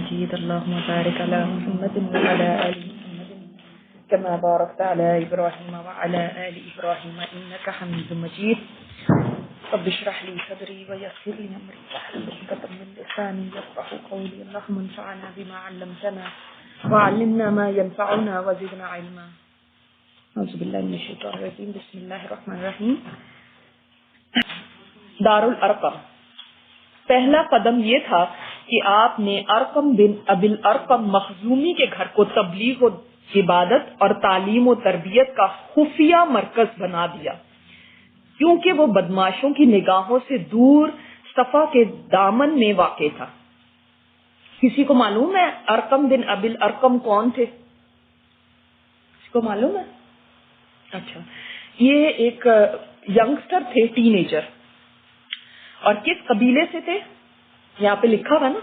مجيد اللهم بارك على محمد وعلى آل محمد كما باركت على إبراهيم وعلى آل إبراهيم إنك حميد مجيد رب اشرح لي صدري ويسر لي أمري واحلل عقدة من لساني يفقهوا قولي اللهم انفعنا بما علمتنا وعلمنا ما ينفعنا وزدنا علما اعوذ باللہ من الشیطان الرجیم بسم اللہ الرحمن الرحیم. دارالارقم. پہلا قدم یہ تھا کہ آپ نے ارقم بن ابی الارقم مخزومی کے گھر کو تبلیغ و عبادت اور تعلیم و تربیت کا خفیہ مرکز بنا دیا، کیونکہ وہ بدماشوں کی نگاہوں سے دور صفا کے دامن میں واقع تھا. کسی کو معلوم ہے ارقم بن ابی الارقم کون تھے؟ کسی کو معلوم ہے؟ اچھا، یہ ایک ینگسٹر تھے، ٹین ایجر. اور کس قبیلے سے تھے؟ یہاں پہ لکھا ہوا نا،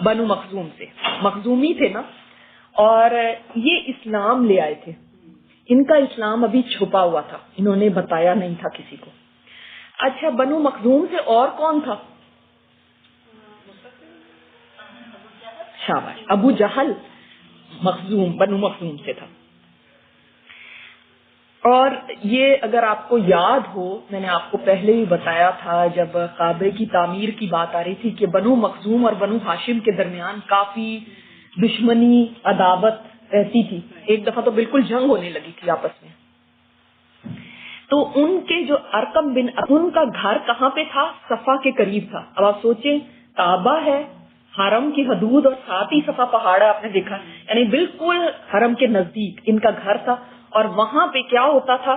بنو مخزوم سے، مخزومی تھے نا. اور یہ اسلام لے آئے تھے. ان کا اسلام ابھی چھپا ہوا تھا، انہوں نے بتایا نہیں تھا کسی کو. اچھا، بنو مخزوم سے اور کون تھا؟ شاباش، ابو جہل مخزوم، بنو مخزوم سے تھا. اور یہ اگر آپ کو یاد ہو، میں نے آپ کو پہلے ہی بتایا تھا جب کعبے کی تعمیر کی بات آ رہی تھی کہ بنو مخزوم اور بنو ہاشم کے درمیان کافی دشمنی، عداوت رہتی تھی. ایک دفعہ تو بالکل جنگ ہونے لگی تھی آپس میں. تو ان کے جو ارقم بن، ان کا گھر کہاں پہ تھا؟ صفا کے قریب تھا. اب آپ سوچیں، کعبہ ہے، حرم کی حدود، اور ساتھ ہی صفا پہاڑ ہے، آپ نے دیکھا، یعنی بالکل حرم کے نزدیک ان کا گھر تھا. اور وہاں پہ کیا ہوتا تھا؟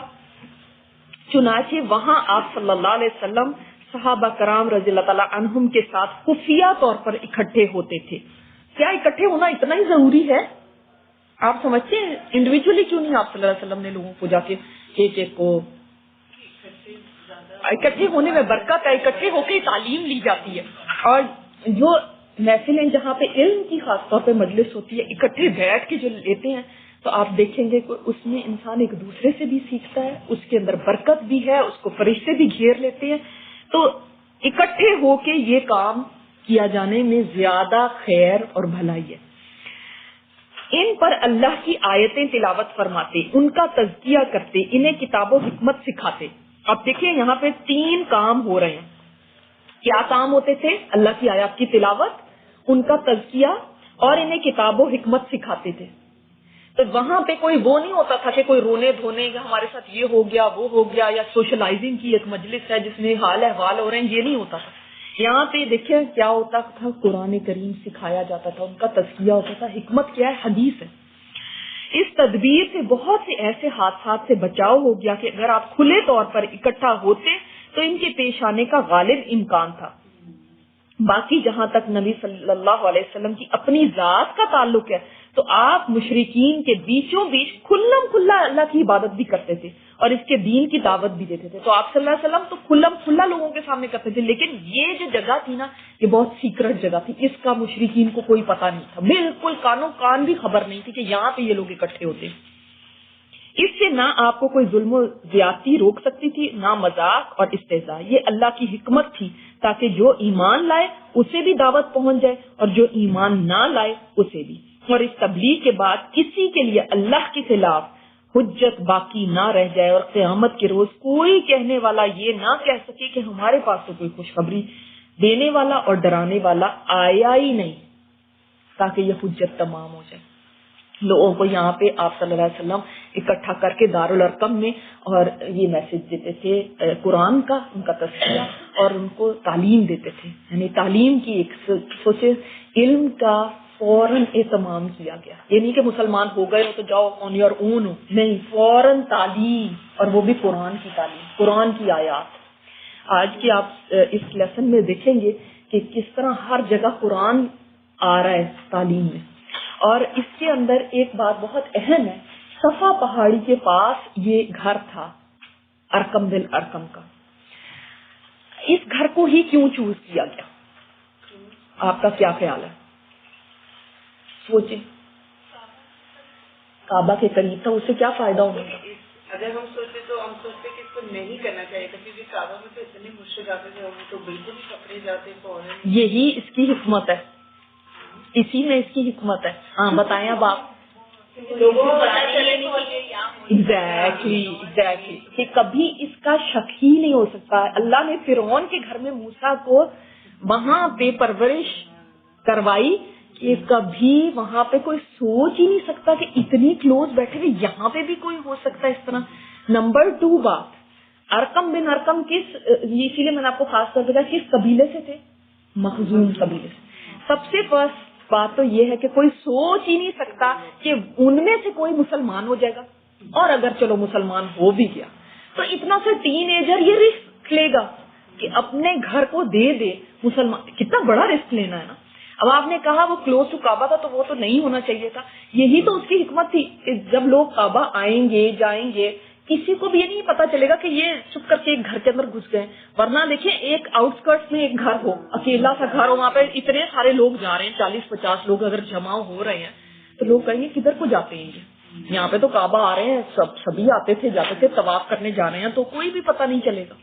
چنانچہ وہاں آپ صلی اللہ علیہ وسلم صحابہ کرام رضی اللہ تعالیٰ عنہم کے ساتھ خفیہ طور پر اکٹھے ہوتے تھے. کیا اکٹھے ہونا اتنا ہی ضروری ہے؟ آپ سمجھتے ہیں انڈیویجولی کیوں نہیں آپ صلی اللہ علیہ وسلم نے لوگوں کو جا کے ایک ایک کو اکٹھے ہونے میں برکت ہے، اکٹھے ہو کے تعلیم لی جاتی ہے. اور جو محفلیں جہاں پہ علم کی خاص طور پہ مجلس ہوتی ہے، اکٹھے بیٹھ کے جو لیتے ہیں، تو آپ دیکھیں گے کہ اس میں انسان ایک دوسرے سے بھی سیکھتا ہے، اس کے اندر برکت بھی ہے، اس کو فرشتے بھی گھیر لیتے ہیں. تو اکٹھے ہو کے یہ کام کیا جانے میں زیادہ خیر اور بھلائی ہے. ان پر اللہ کی آیتیں تلاوت فرماتے، ان کا تزکیہ کرتے، انہیں کتاب و حکمت سکھاتے. اب دیکھیں یہاں پہ 3 کام ہو رہے ہیں. کیا کام ہوتے تھے؟ اللہ کی آیات کی تلاوت، ان کا تزکیہ، اور انہیں کتاب و حکمت سکھاتے تھے. تو وہاں پہ کوئی وہ نہیں ہوتا تھا کہ کوئی رونے دھونے یا ہمارے ساتھ یہ ہو گیا وہ ہو گیا، یا سوشلائزنگ کی ایک مجلس ہے جس میں حال احوال ہو رہے ہیں، یہ نہیں ہوتا تھا. یہاں پہ دیکھیں کیا ہوتا تھا، قرآن کریم سکھایا جاتا تھا، ان کا تزکیہ ہوتا تھا. حکمت کیا ہے؟ حدیث ہے. اس تدبیر سے بہت سے ایسے حادثات سے بچاؤ ہو گیا کہ اگر آپ کھلے طور پر اکٹھا ہوتے تو ان کے پیش آنے کا غالب امکان تھا. باقی جہاں تک نبی صلی اللہ علیہ وسلم کی اپنی ذات کا تعلق ہے، تو آپ مشرکین کے بیچوں بیچ کھلم کھلا اللہ کی عبادت بھی کرتے تھے اور اس کے دین کی دعوت بھی دیتے تھے. تو آپ صلی اللہ علیہ وسلم تو کھلم کھلا لوگوں کے سامنے کرتے تھے، لیکن یہ جو جگہ تھی نا، یہ بہت سیکرٹ جگہ تھی. اس کا مشرکین کو کوئی پتہ نہیں تھا، بالکل کانوں کان بھی خبر نہیں تھی کہ یہاں پہ یہ لوگ اکٹھے ہوتے. اس سے نہ آپ کو کوئی ظلم و زیادتی روک سکتی تھی، نہ مذاق اور استہزاء. یہ اللہ کی حکمت تھی تاکہ جو ایمان لائے اسے بھی دعوت پہنچ جائے اور جو ایمان نہ لائے اسے بھی. اور اس تبلیغ کے بعد کسی کے لیے اللہ کے خلاف حجت باقی نہ رہ جائے اور قیامت کے روز کوئی کہنے والا یہ نہ کہہ سکے کہ ہمارے پاس تو کوئی خوشخبری دینے والا اور ڈرانے والا آیا ہی نہیں، تاکہ یہ حجت تمام ہو جائے. لوگوں کو یہاں پہ آپ صلی اللہ علیہ وسلم اکٹھا کر کے دارالارقم میں اور یہ میسج دیتے تھے قرآن کا، ان کا تذکیہ، اور ان کو تعلیم دیتے تھے. یعنی تعلیم کی ایک سوچے، علم کا فوراً اہتمام کیا گیا. یہ نہیں کہ مسلمان ہو گئے ہو تو جاؤ آن یور اون ہو، نہیں، فوراً تعلیم، اور وہ بھی قرآن کی تعلیم، قرآن کی آیات. آج کی آپ اس لیسن میں دیکھیں گے کہ کس طرح ہر جگہ قرآن آ رہا ہے تعلیم میں. اور اس کے اندر ایک بات بہت اہم ہے، صفا پہاڑی کے پاس یہ گھر تھا ارقم بن ارقم کا. اس گھر کو ہی کیوں چوز کیا گیا؟ آپ کا کیا خیال ہے؟ سوچیں. کعبہ کے قریب تھا، اس سے کیا فائدہ ہوگا؟ اگر ہم سوچتے تو ہم سوچتے کہ اس کو نہیں کرنا چاہیے تھا، کیونکہ کعبہ میں تو اتنے مشرک آتے تھے، وہ تو بالکل ہی پکڑے جاتے فوراً. یہی اس کی حکمت ہے. اسی میں اس کی حکمت ہے. ہاں بتائیں اب آپ. لوگوں کو پتا چلے نہیں. ایگزیکٹلی کہ کبھی اس کا شک ہی نہیں ہو سکتا. اللہ نے فرعون کے گھر میں موسیٰ کو وہاں پہ پرورش کروائی کہ کبھی وہاں پہ کوئی سوچ ہی نہیں سکتا کہ اتنی کلوز بیٹھے ہوئے یہاں پہ بھی کوئی ہو سکتا ہے اس طرح. نمبر 2 بات, ارقم بن ارقم اسی لیے میں نے آپ کو خاص طور پہ کہا کس قبیلے سے تھے؟ مخزوم قبیلے سے. سب سے فرسٹ بات تو یہ ہے کہ کوئی سوچ ہی نہیں سکتا کہ ان میں سے کوئی مسلمان ہو جائے گا, اور اگر چلو مسلمان ہو بھی گیا تو اتنا سے ٹین ایجر یہ رسک لے گا کہ اپنے گھر کو دے مسلمان. کتنا بڑا رسک لینا ہے نا. اب آپ نے کہا وہ کلوز ٹو کعبہ تھا تو وہ تو نہیں ہونا چاہیے تھا. یہی تو اس کی حکمت تھی کہ جب لوگ کعبہ آئیں گے جائیں گے کسی کو بھی یہ نہیں پتا چلے گا کہ یہ چپ کر کے ایک گھر کے اندر گھس گئے. ورنہ دیکھیں ایک آؤٹ اسکرٹس میں ایک گھر ہو, اکیلا سا گھر ہو, وہاں پہ اتنے سارے لوگ جا رہے ہیں, 40-50 لوگ اگر جمع ہو رہے ہیں تو لوگ کہیں گے کدھر کو جاتے ہیں یہ, یہاں پہ تو کعبہ آ رہے ہیں, سبھی آتے تھے جاتے تھے, طواف کرنے جا رہے ہیں, تو کوئی بھی پتہ نہیں چلے گا.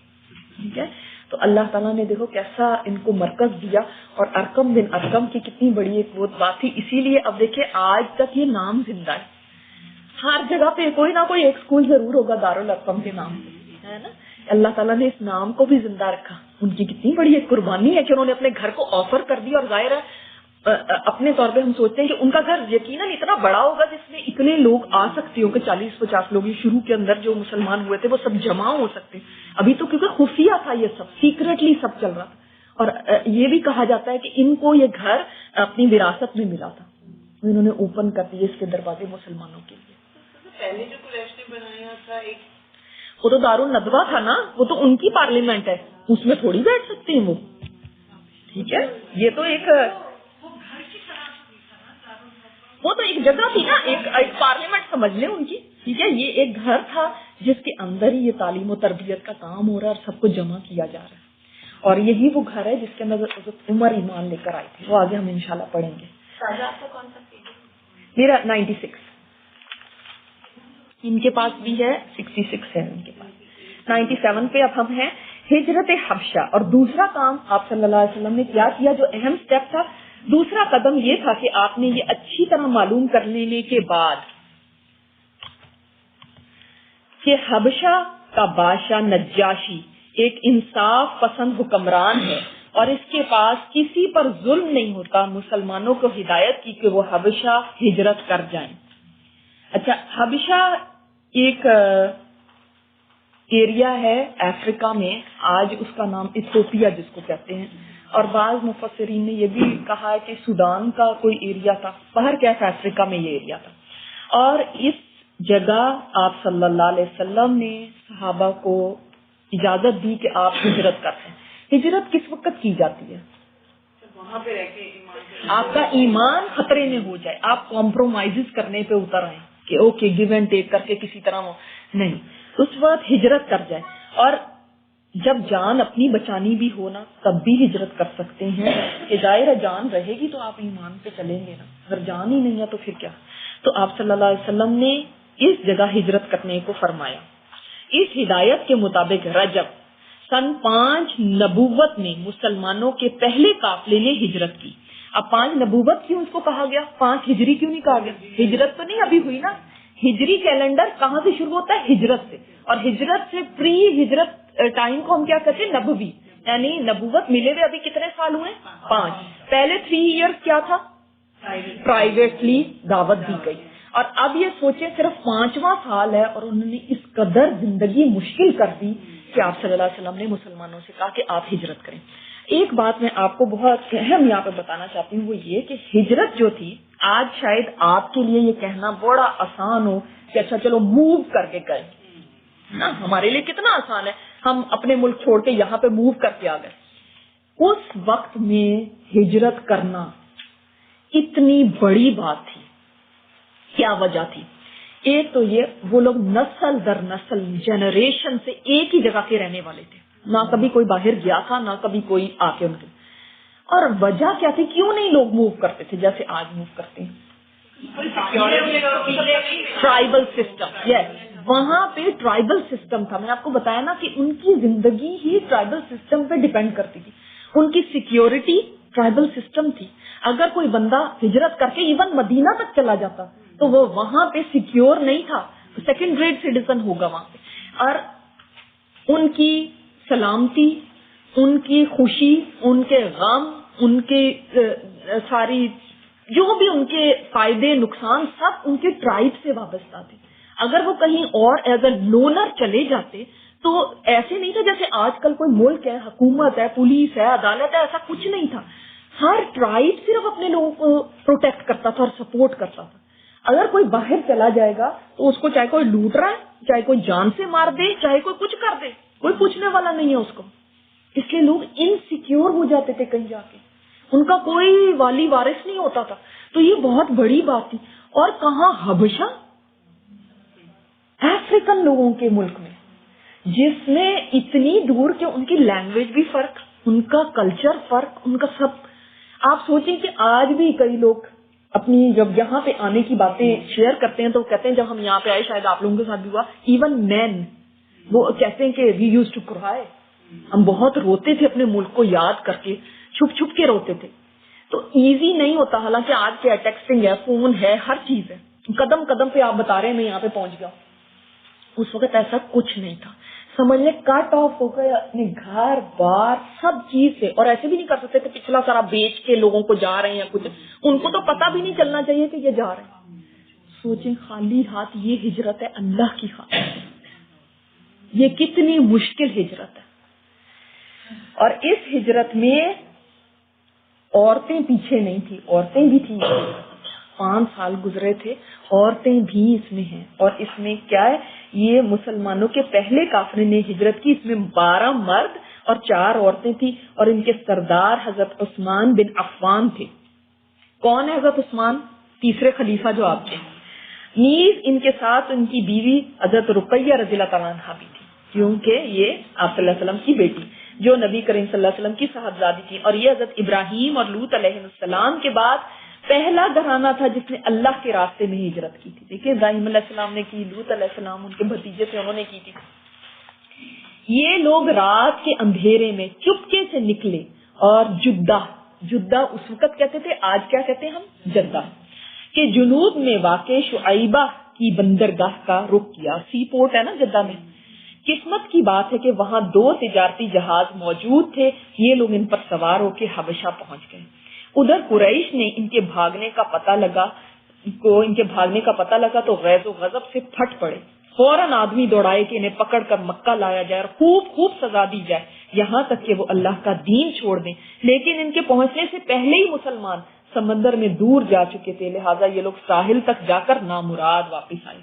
ٹھیک ہے. تو اللہ تعالیٰ نے دیکھو کیسا ان کو مرکز دیا, اور ارقم بن ارقم کی کتنی بڑی ایک وہ بات تھی. اسی لیے اب دیکھیں آج تک یہ نام زندہ ہے. ہر جگہ پہ کوئی نہ کوئی ایک اسکول ضرور ہوگا دارالارقم کے نام سے, ہے نا. اللہ تعالیٰ نے اس نام کو بھی زندہ رکھا. ان کی کتنی بڑی ایک قربانی ہے کہ انہوں نے اپنے گھر کو آفر کر دیا. اور ظاہر ہے اپنے طور پہ ہم سوچتے ہیں کہ ان کا گھر یقیناً اتنا بڑا ہوگا جس میں اتنے لوگ آ سکتے ہو کہ 40-50 لوگ شروع کے اندر جو مسلمان ہوئے تھے وہ سب جمع ہو سکتے. ابھی تو کیونکہ خفیہ تھا, یہ سب سیکرٹلی سب چل رہا تھا. اور یہ بھی کہا جاتا ہے کہ ان کو یہ گھر اپنی وراثت میں ملا تھا, انہوں نے اوپن کر دیے اس کے دروازے مسلمانوں کے لیے. پہلے جو قریش نے بنایا تھا وہ تو دارالندوہ تھا نا, وہ تو ان کی پارلیمنٹ ہے, اس میں تھوڑی بیٹھ سکتے ہیں وہ. ٹھیک ہے. یہ تو وہ تو ایک جگہ تھی نا, ایک پارلیمنٹ سمجھ لیں ان کی. ٹھیک ہے. یہ ایک گھر تھا جس کے اندر ہی یہ تعلیم و تربیت کا کام ہو رہا ہے اور سب کو جمع کیا جا رہا ہے. اور یہی وہ گھر ہے جس کے اندر حضرت عمر ایمان لے کر آئے تھے. وہ آگے ہم انشاءاللہ پڑھیں گے. میرا 96, ان کے پاس بھی ہے 66 ہے ان کے پاس. 97 پہ اب ہم ہیں ہجرت حبشہ. اور دوسرا کام آپ صلی اللہ علیہ وسلم نے کیا کیا جو اہم سٹیپ تھا, دوسرا قدم یہ تھا کہ آپ نے یہ اچھی طرح معلوم کر لینے کے بعد کہ حبشہ کا بادشاہ نجاشی ایک انصاف پسند حکمران ہے اور اس کے پاس کسی پر ظلم نہیں ہوتا, مسلمانوں کو ہدایت کی کہ وہ حبشہ ہجرت کر جائیں. اچھا, حبشہ ایک ایریا ہے افریقہ میں, آج اس کا نام ایتھوپیا جس کو کہتے ہیں, اور بعض مفسرین نے یہ بھی کہا ہے کہ سودان کا کوئی ایریا تھا. باہر کیسا افریقہ میں یہ ایریا تھا. اور اس جگہ آپ صلی اللہ علیہ وسلم نے صحابہ کو اجازت دی کہ آپ ہجرت کرتے ہیں. ہجرت کس وقت کی جاتی ہے؟ وہاں پہ رہ کے آپ کا ایمان خطرے میں ہو جائے, آپ کمپرومائز کرنے پہ اتر آئیں کہ اوکے گیو اینڈ ٹیک کر کے کسی طرح نہیں, اس وقت ہجرت کر جائے. اور جب جان اپنی بچانی بھی ہونا تب بھی ہجرت کر سکتے ہیں. کہ ظاہر جان رہے گی تو آپ ایمان پہ چلیں گے نا, اگر جان ہی نہیں ہے تو پھر کیا. تو آپ صلی اللہ علیہ وسلم نے اس جگہ ہجرت کرنے کو فرمایا. اس ہدایت کے مطابق رجب سن 5 نبوت میں مسلمانوں کے پہلے قافلے نے ہجرت کی. اب 5 نبوت کیوں اس کو کہا گیا, 5 ہجری کیوں نہیں کہا گیا؟ ہجرت تو نہیں ابھی ہوئی نا. ہجری کیلنڈر کہاں سے شروع ہوتا ہے؟ ہجرت سے. اور ہجرت سے پری ہجرت ٹائم کو ہم کیا کہتے ہیں؟ نبوی. یعنی نبوت ملے ہوئے ابھی کتنے سال ہوئے؟ 5. پہلے 3 ایئرس کیا تھا؟ پرائیویٹلی دعوت دی گئی. اور اب یہ سوچیں صرف 5واں سال ہے اور انہوں نے اس قدر زندگی مشکل کر دی کہ آپ صلی اللہ علیہ وسلم نے مسلمانوں سے کہا کہ آپ ہجرت کریں. ایک بات میں آپ کو بہت اہم یہاں پہ بتانا چاہتی ہوں, وہ یہ کہ ہجرت جو تھی, آج شاید آپ کے لیے یہ کہنا بڑا آسان ہو کہ اچھا چلو موو کر کے کریں نا. ہمارے لیے کتنا آسان ہے, ہم اپنے ملک چھوڑ کے یہاں پہ موو کر کے آ گئے. اس وقت میں ہجرت کرنا اتنی بڑی بات تھی. کیا وجہ تھی؟ ایک تو یہ وہ لوگ نسل در نسل جنریشن سے ایک ہی جگہ کے رہنے والے تھے, نہ کبھی کوئی باہر گیا تھا نہ کبھی کوئی آ کے ان کے. اور وجہ کیا تھی, کیوں نہیں لوگ موو کرتے تھے جیسے آج موو کرتے ہیں؟ Tribal system. یس, وہاں پہ ٹرائبل سسٹم تھا. میں نے آپ کو بتایا نا کہ ان کی زندگی ہی ٹرائبل سسٹم پہ ڈیپینڈ کرتی تھی. ان کی سیکیورٹی ٹرائبل سسٹم تھی. اگر کوئی بندہ ہجرت کر کے ایون مدینہ تک چلا جاتا تو وہ وہاں پہ سیکیور نہیں تھا، سیکنڈ گریڈ سٹیزن ہوگا وہاں پہ. اور ان کی سلامتی، ان کی خوشی، ان کے غم، ان کے ساری جو بھی ان کے فائدے نقصان سب ان کے ٹرائب سے وابستہ تھے. اگر وہ کہیں اور ایز اے لونر چلے جاتے تو ایسے نہیں تھا جیسے آج کل کوئی ملک ہے، حکومت ہے، پولیس ہے، عدالت ہے، ایسا کچھ نہیں تھا. ہر ٹرائب صرف اپنے لوگوں کو پروٹیکٹ کرتا تھا اور سپورٹ کرتا تھا. اگر کوئی باہر چلا جائے گا تو اس کو چاہے کوئی لوٹ رہا ہے، چاہے کوئی جان سے مار دے، چاہے کوئی کچھ کر دے، کوئی پوچھنے والا نہیں ہے اس کو. اس لیے لوگ انسیکیور ہو جاتے تھے کہیں جا کے، ان کا کوئی والی وارث نہیں ہوتا تھا. تو یہ بہت بڑی بات تھی. اور کہاں؟ حبشہ، افریقن لوگوں کے ملک میں، جس میں اتنی دور کہ ان کی لینگویج بھی فرق، ان کا کلچر فرق، ان کا سب. آپ سوچیں کہ آج بھی کئی لوگ اپنی جب یہاں پہ آنے کی باتیں شیئر کرتے ہیں تو کہتے ہیں جب ہم یہاں پہ آئے، شاید آپ لوگوں کے ساتھ بھی ہوا، ایون مین وہ کہتے ہیں کہ وی یوز ٹو کرائے، ہم بہت روتے تھے اپنے ملک کو یاد کر کے، چھپ چھپ کے روتے تھے. تو ایزی نہیں ہوتا، حالانکہ آج کیا ٹیکسٹنگ ہے، فون ہے، ہر چیز ہے، قدم قدم پہ آپ بتا رہے ہیں میں یہاں پہ پہنچ گیا. اس وقت ایسا کچھ نہیں تھا. سمجھ لیں کٹ آف ہو گئے اپنے گھر بار سب چیز سے. اور ایسے بھی نہیں کر سکتے کہ پچھلا سارا بیچ کے لوگوں کو جا رہے ہیں کچھ، ان کو تو پتہ بھی نہیں چلنا چاہیے کہ یہ جا رہے ہیں. سوچیں خالی ہاتھ، یہ ہجرت ہے اللہ کی خاطر. یہ کتنی مشکل ہجرت ہے. اور اس ہجرت میں عورتیں پیچھے نہیں تھی، عورتیں بھی تھیں. 5 سال گزرے تھے، عورتیں بھی اس میں ہیں. اور اس میں کیا ہے، یہ مسلمانوں کے پہلے کافروں نے ہجرت کی، اس میں 12 مرد اور 4 عورتیں تھیں. اور ان کے سردار حضرت عثمان بن عفان تھے. کون ہے حضرت عثمان؟ تیسرے خلیفہ جو آپ کے. نیز ان کے ساتھ ان کی بیوی حضرت رقیہ رضی اللہ تعالیٰ عنہا بھی تھی، کیونکہ یہ آپ صلی اللہ علیہ وسلم کی بیٹی جو نبی کریم صلی اللہ علیہ وسلم کی صاحبزادی تھی. اور یہ حضرت ابراہیم اور لوط علیہ السلام کے بعد پہلا گھرانہ تھا جس نے اللہ کے راستے میں ہجرت کی تھی. دیکھیں ابراہیم علیہ السلام نے کی، لوط علیہ السلام ان کے بھتیجے تھے انہوں نے کی تھی. یہ لوگ رات کے اندھیرے میں چپکے سے نکلے اور جدہ اس وقت کہتے تھے، آج کیا کہتے ہیں ہم، جدہ کے جنوب میں واقع شعیبہ کی بندرگاہ کا رخ کیا. سی پورٹ ہے نا جدہ میں. قسمت کی بات ہے کہ وہاں 2 تجارتی جہاز موجود تھے. یہ لوگ ان پر سوار ہو کے حبشہ پہنچ گئے. ادھر قریش نے ان کے بھاگنے کا پتہ لگا تو غیظ و غضب سے پھٹ پڑے. فوراً آدمی دوڑائے کہ انہیں پکڑ کر مکہ لایا جائے اور خوب سزا دی جائے، یہاں تک کہ وہ اللہ کا دین چھوڑ دیں. لیکن ان کے پہنچنے سے پہلے ہی مسلمان سمندر میں دور جا چکے تھے، لہٰذا یہ لوگ ساحل تک جا کر نامراد واپس آئے.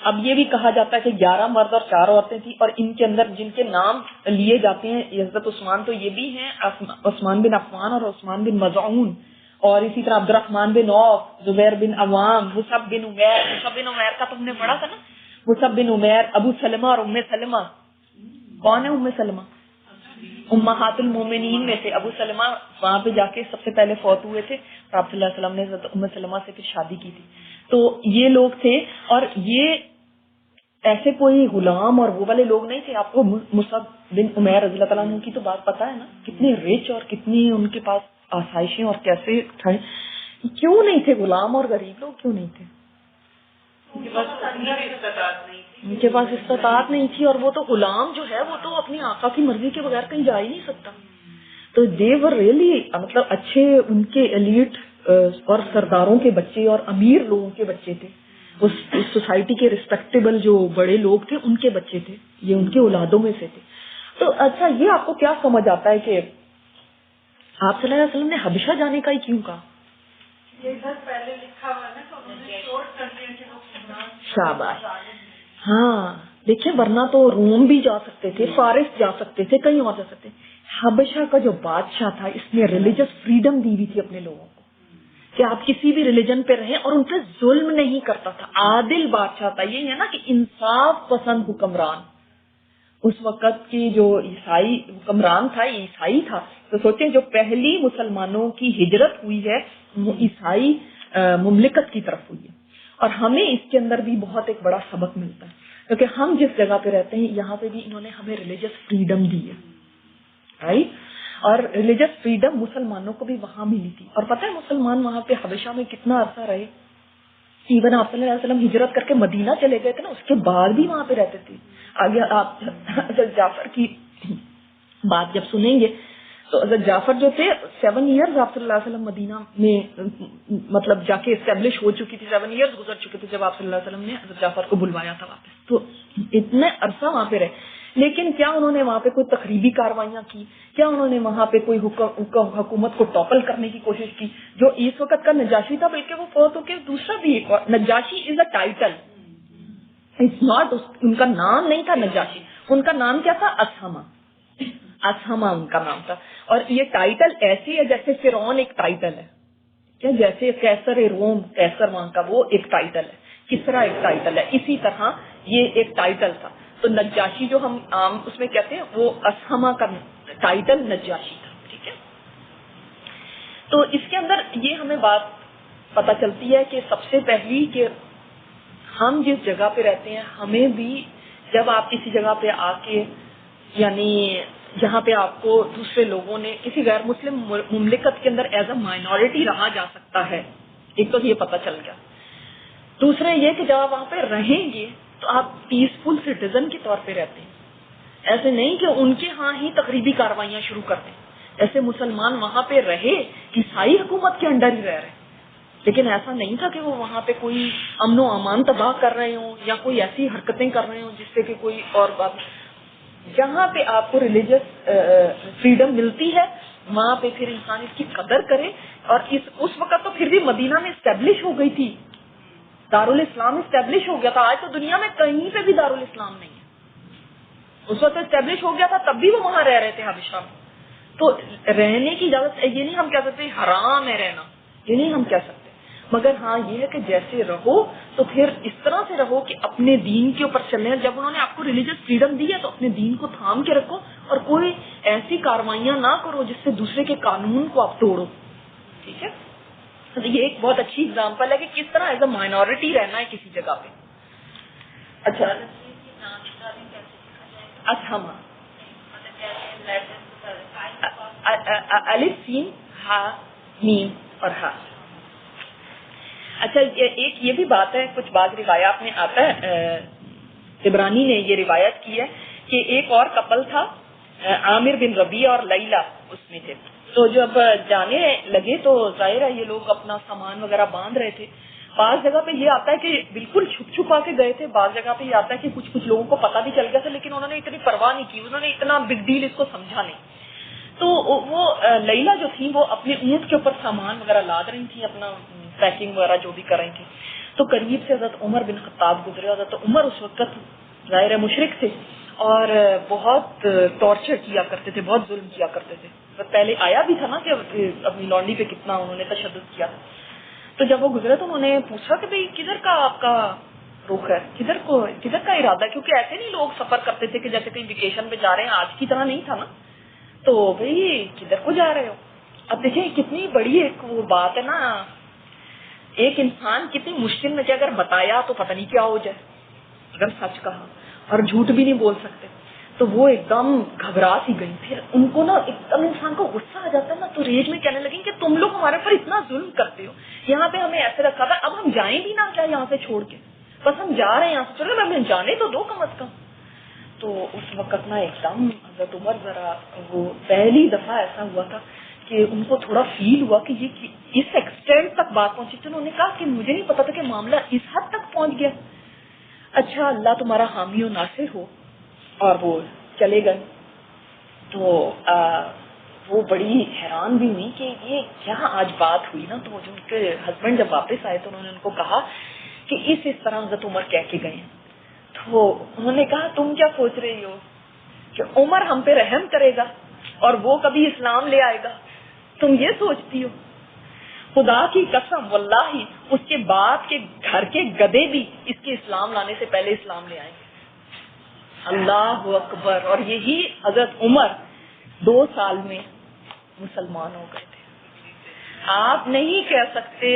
اب یہ بھی کہا جاتا ہے کہ 11 مرد اور 4 عورتیں تھیں. اور ان کے اندر جن کے نام لیے جاتے ہیں حضرت عثمان تو یہ بھی ہیں، عثمان بن عفان اور عثمان بن مظعون. اور اسی طرح عبد الرحمن بن عوف، زبیر بن عوام، مصعب بن عمیر کا تم نے پڑھا تھا نا، مصعب بن عمیر، ابو سلمہ اور ام سلمہ. کون ہے ام سلمہ؟ امہات المومنین میں سے. ابو سلمہ وہاں پہ جا کے سب سے پہلے فوت ہوئے تھے اور آپ صلی اللہ علیہ وسلم نے حضرت ام سلمہ سے پھر شادی کی تھی. تو یہ لوگ تھے. اور یہ ایسے کوئی غلام اور وہ والے لوگ نہیں تھے. آپ کو مصعب بن عمیر رضی اللہ تعالیٰ عنہ کی تو بات پتا ہے نا، کتنے ریچ اور کتنی ان کے پاس آسائشیں اور کیسے تھے. کیوں نہیں تھے غلام اور غریب لوگ، کیوں نہیں تھے؟ ان کے پاس استطاعت نہیں تھی. اور وہ تو غلام جو ہے وہ تو اپنی آقا کی مرضی کے بغیر کہیں جا ہی نہیں سکتا. تو دے ور ریئلی مطلب اچھے ان کے ایلیٹ اور سرداروں کے بچے اور امیر لوگوں کے بچے تھے. اس سوسائٹی کے ریسپیکٹیبل جو بڑے لوگ تھے ان کے بچے تھے، یہ ان کے اولادوں میں سے تھے. تو اچھا یہ آپ کو کیا سمجھ آتا ہے کہ آپ صلی اللہ علیہ وسلم نے حبشہ جانے کا ہی کیوں کہا؟ پہلے لکھا ہوا ہے نا، شاباش. ہاں دیکھیں، ورنہ تو روم بھی جا سکتے تھے، فارس جا سکتے تھے، کہیں اور جا سکتے. حبشہ کا جو بادشاہ تھا اس نے ریلیجس فریڈم دی ہوئی تھی اپنے لوگوں کو کہ آپ کسی بھی ریلیجن پہ رہیں، اور ان پہ ظلم نہیں کرتا تھا. عادل بادشاہ تھا. یہ ہے نا کہ انصاف پسند حکمران. اس وقت کی جو عیسائی حکمران تھا یہ عیسائی تھا. تو سوچیں جو پہلی مسلمانوں کی ہجرت ہوئی ہے وہ عیسائی مملکت کی طرف ہوئی ہے. اور ہمیں اس کے اندر بھی بہت ایک بڑا سبق ملتا ہے، کیونکہ ہم جس جگہ پہ رہتے ہیں یہاں پہ بھی انہوں نے ہمیں ریلیجس فریڈم دی ہے. اور ریلیجس فریڈم مسلمانوں کو بھی وہاں ملی تھی. اور پتہ ہے مسلمان وہاں پہ حبشہ میں کتنا عرصہ رہے. ایون آپ صلی اللہ علیہ وسلم ہجرت کر کے مدینہ چلے گئے تھے نا, اس کے بعد بھی وہاں پہ رہتے تھے. آگے آپ حضرت جعفر کی بات جب سنیں گے تو حضرت جعفر جو تھے 7 ایئرز آپ صلی اللہ علیہ وسلم مدینہ میں مطلب جا کے اسٹیبلش ہو چکی تھی. 7 ایئرز گزر چکے تھے جب آپ صلی اللہ علیہ وسلم نے حضرت جعفر کو بلوایا تھا واپس. تو اتنے عرصہ وہاں پہ رہے, لیکن کیا انہوں نے وہاں پہ کوئی تخریبی کاروائیاں کی؟ کیا انہوں نے وہاں پہ کوئی حکومت کو ٹاپل کرنے کی کوشش کی؟ جو اس وقت کا نجاشی تھا, بلکہ وہ فوت ہو کے دوسرا بھی ایک اور نجاشی از اے ٹائٹل, اٹس ناٹ, ان کا نام نہیں تھا نجاشی, ان کا نام کیا تھا؟ اسہما ان کا نام تھا. اور یہ ٹائٹل ایسی ہے جیسے فرعون ایک ٹائٹل ہے, کیا جیسے کیسر روم, کیسر وہاں کا وہ ایک ٹائٹل ہے, کسرا ایک ٹائٹل ہے, اسی طرح یہ ایک ٹائٹل تھا. تو نجاشی جو ہم عام اس میں کہتے ہیں وہ اسہما کا ٹائٹل نجاشی تھا. ٹھیک ہے, تو اس کے اندر یہ ہمیں بات پتہ چلتی ہے کہ سب سے پہلی کہ ہم جس جگہ پہ رہتے ہیں ہمیں بھی, جب آپ کسی جگہ پہ آ کے یعنی جہاں پہ آپ کو دوسرے لوگوں نے کسی غیر مسلم مملکت کے اندر ایز اے مائنورٹی رہا جا سکتا ہے, ایک تو یہ پتہ چل گیا. دوسرے یہ کہ جب آپ وہاں پہ رہیں گے تو آپ پیسفل سٹیزن کے طور پہ رہتے ہیں. ایسے نہیں کہ ان کے ہاں ہی تقریبی کاروائیاں شروع کرتے ہیں. ایسے مسلمان وہاں پہ رہے, عیسائی حکومت کے انڈر ہی رہ رہے, لیکن ایسا نہیں تھا کہ وہ وہاں پہ کوئی امن و امان تباہ کر رہے ہوں یا کوئی ایسی حرکتیں کر رہے ہوں جس سے کہ کوئی اور بات. جہاں پہ آپ کو ریلیجس فریڈم ملتی ہے وہاں پہ پھر انسان اس کی قدر کرے. اور اس وقت تو پھر بھی مدینہ میں اسٹیبلش ہو گئی تھی, دارالاسلام اسٹیبلش ہو گیا تھا. آج تو دنیا میں کہیں پہ بھی دارالاسلام نہیں ہے, اس وقت اسٹیبلش ہو گیا تھا تب بھی وہ وہاں رہ رہے تھے حبشہ میں. تو رہنے کی اجازت, یہ نہیں ہم کہہ سکتے حرام ہے رہنا, یہ نہیں ہم کہہ سکتے, مگر ہاں یہ ہے کہ جیسے رہو تو پھر اس طرح سے رہو کہ اپنے دین کے اوپر چلیں. جب انہوں نے آپ کو ریلیجس فریڈم دی ہے تو اپنے دین کو تھام کے رکھو اور کوئی ایسی کاروائیاں نہ کرو جس سے دوسرے کے قانون کو آپ توڑو. ٹھیک ہے, یہ ایک بہت اچھی اگزامپل ہے کہ کس طرح ایز اے مائنورٹی رہنا ہے کسی جگہ پہ. اچھا, اسہما الف سین ہا میم اور ہا. اچھا, ایک یہ بھی بات ہے, کچھ بعض روایات میں آتا ہے, عبرانی نے یہ روایت کی ہے کہ ایک اور کپل تھا, عامر بن ربیعہ اور لیلہ اس میں تھے. تو جب جانے لگے تو ظاہر ہے یہ لوگ اپنا سامان وغیرہ باندھ رہے تھے. بعض جگہ پہ یہ آتا ہے کہ بالکل چھپ چھپا کے گئے تھے, بعض جگہ پہ یہ آتا ہے کہ کچھ لوگوں کو پتہ بھی چل گیا تھا لیکن انہوں نے اتنی پرواہ نہیں کی, انہوں نے اتنا بگ ڈیل اس کو سمجھا نہیں. تو وہ لیلہ جو تھی وہ اپنے اونٹ کے اوپر سامان وغیرہ لاد رہی تھی, اپنا پیکنگ وغیرہ جو بھی کر رہی تھی. تو قریب سے حضرت عمر بن خطاب گزرے. حضرت عمر اس وقت ظاہر مشرک تھے اور بہت ٹارچر کیا کرتے تھے, بہت ظلم کیا کرتے تھے. پہلے آیا بھی تھا نا کہ اپنی لونڈی پہ کتنا انہوں نے تشدد کیا. تو جب وہ گزرے تو انہوں نے پوچھا کہ بھئی کدھر کا آپ کا رخ ہے, کدھر کا ارادہ ہے, کیونکہ ایسے نہیں لوگ سفر کرتے تھے کہ جیسے کہیں ویکیشن پہ جا رہے ہیں, آج کی طرح نہیں تھا نا. تو بھئی کدھر کو جا رہے ہو؟ اب دیکھیں کتنی بڑی ایک وہ بات ہے نا, ایک انسان کتنی مشکل میں کہ اگر بتایا تو پتہ نہیں کیا ہو جائے, اگر سچ کہا اور جھوٹ بھی نہیں بول سکتے. تو وہ ایک دم گھبرا سی گئی. پھر ان کو نا ایک دم انسان کو غصہ آ جاتا ہے نا, تو ریج میں کہنے لگیں کہ تم لوگ ہمارے پر اتنا ظلم کرتے ہو, یہاں پہ ہمیں ایسے رکھا تھا, اب ہم جائیں بھی نہ کیا یہاں سے چھوڑ کے, بس ہم جا رہے ہیں یہاں سے, چلو ہمیں جانے تو دو کم از کم. تو اس وقت نا ایک دم حضرت عمر ذرا, وہ پہلی دفعہ ایسا ہوا تھا کہ ان کو تھوڑا فیل ہوا کہ یہ اس ایکسٹینٹ تک بات پہنچی. تو انہوں نے کہا کہ مجھے نہیں پتا تھا کہ معاملہ اس حد تک پہنچ گیا. اچھا اللہ تمہارا حامی و ناصر ہو. اور وہ چلے گئے. تو وہ بڑی حیران بھی ہوئی کہ یہ کیا آج بات ہوئی نا. تو جو ان کے ہسبینڈ جب واپس آئے تو انہوں نے ان کو کہا کہ اس طرح حضرت عمر کہہ کے گئے. تو انہوں نے کہا تم کیا سوچ رہی ہو کہ عمر ہم پہ رحم کرے گا اور وہ کبھی اسلام لے آئے گا؟ تم یہ سوچتی ہو؟ خدا کی قسم واللہ اس کے بعد کے گھر کے گدے بھی اس کے اسلام لانے سے پہلے اسلام لے آئیں گے. اللہ اکبر. اور یہی حضرت عمر 2 سال میں مسلمان ہو گئے تھے. آپ نہیں کہہ سکتے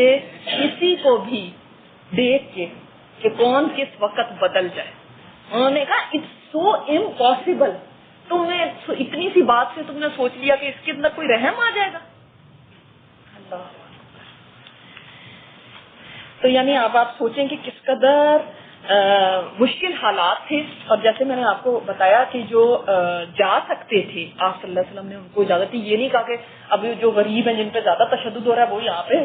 کسی کو بھی دیکھ کے کہ کون کس وقت بدل جائے. انہوں نے کہا اٹس سو امپاسبل تم نے اتنی سی بات سے تم نے سوچ لیا کہ اس کے اندر کوئی رحم آ جائے گا. اللہ. تو یعنی اب آپ سوچیں کہ کس قدر مشکل حالات تھے. اور جیسے میں نے آپ کو بتایا کہ جو جا سکتے تھے آپ صلی اللہ علیہ وسلم نے ان کو اجازت دی. یہ نہیں کہا کہ اب جو غریب ہیں جن پہ زیادہ تشدد ہو رہا ہے وہ یہاں پہ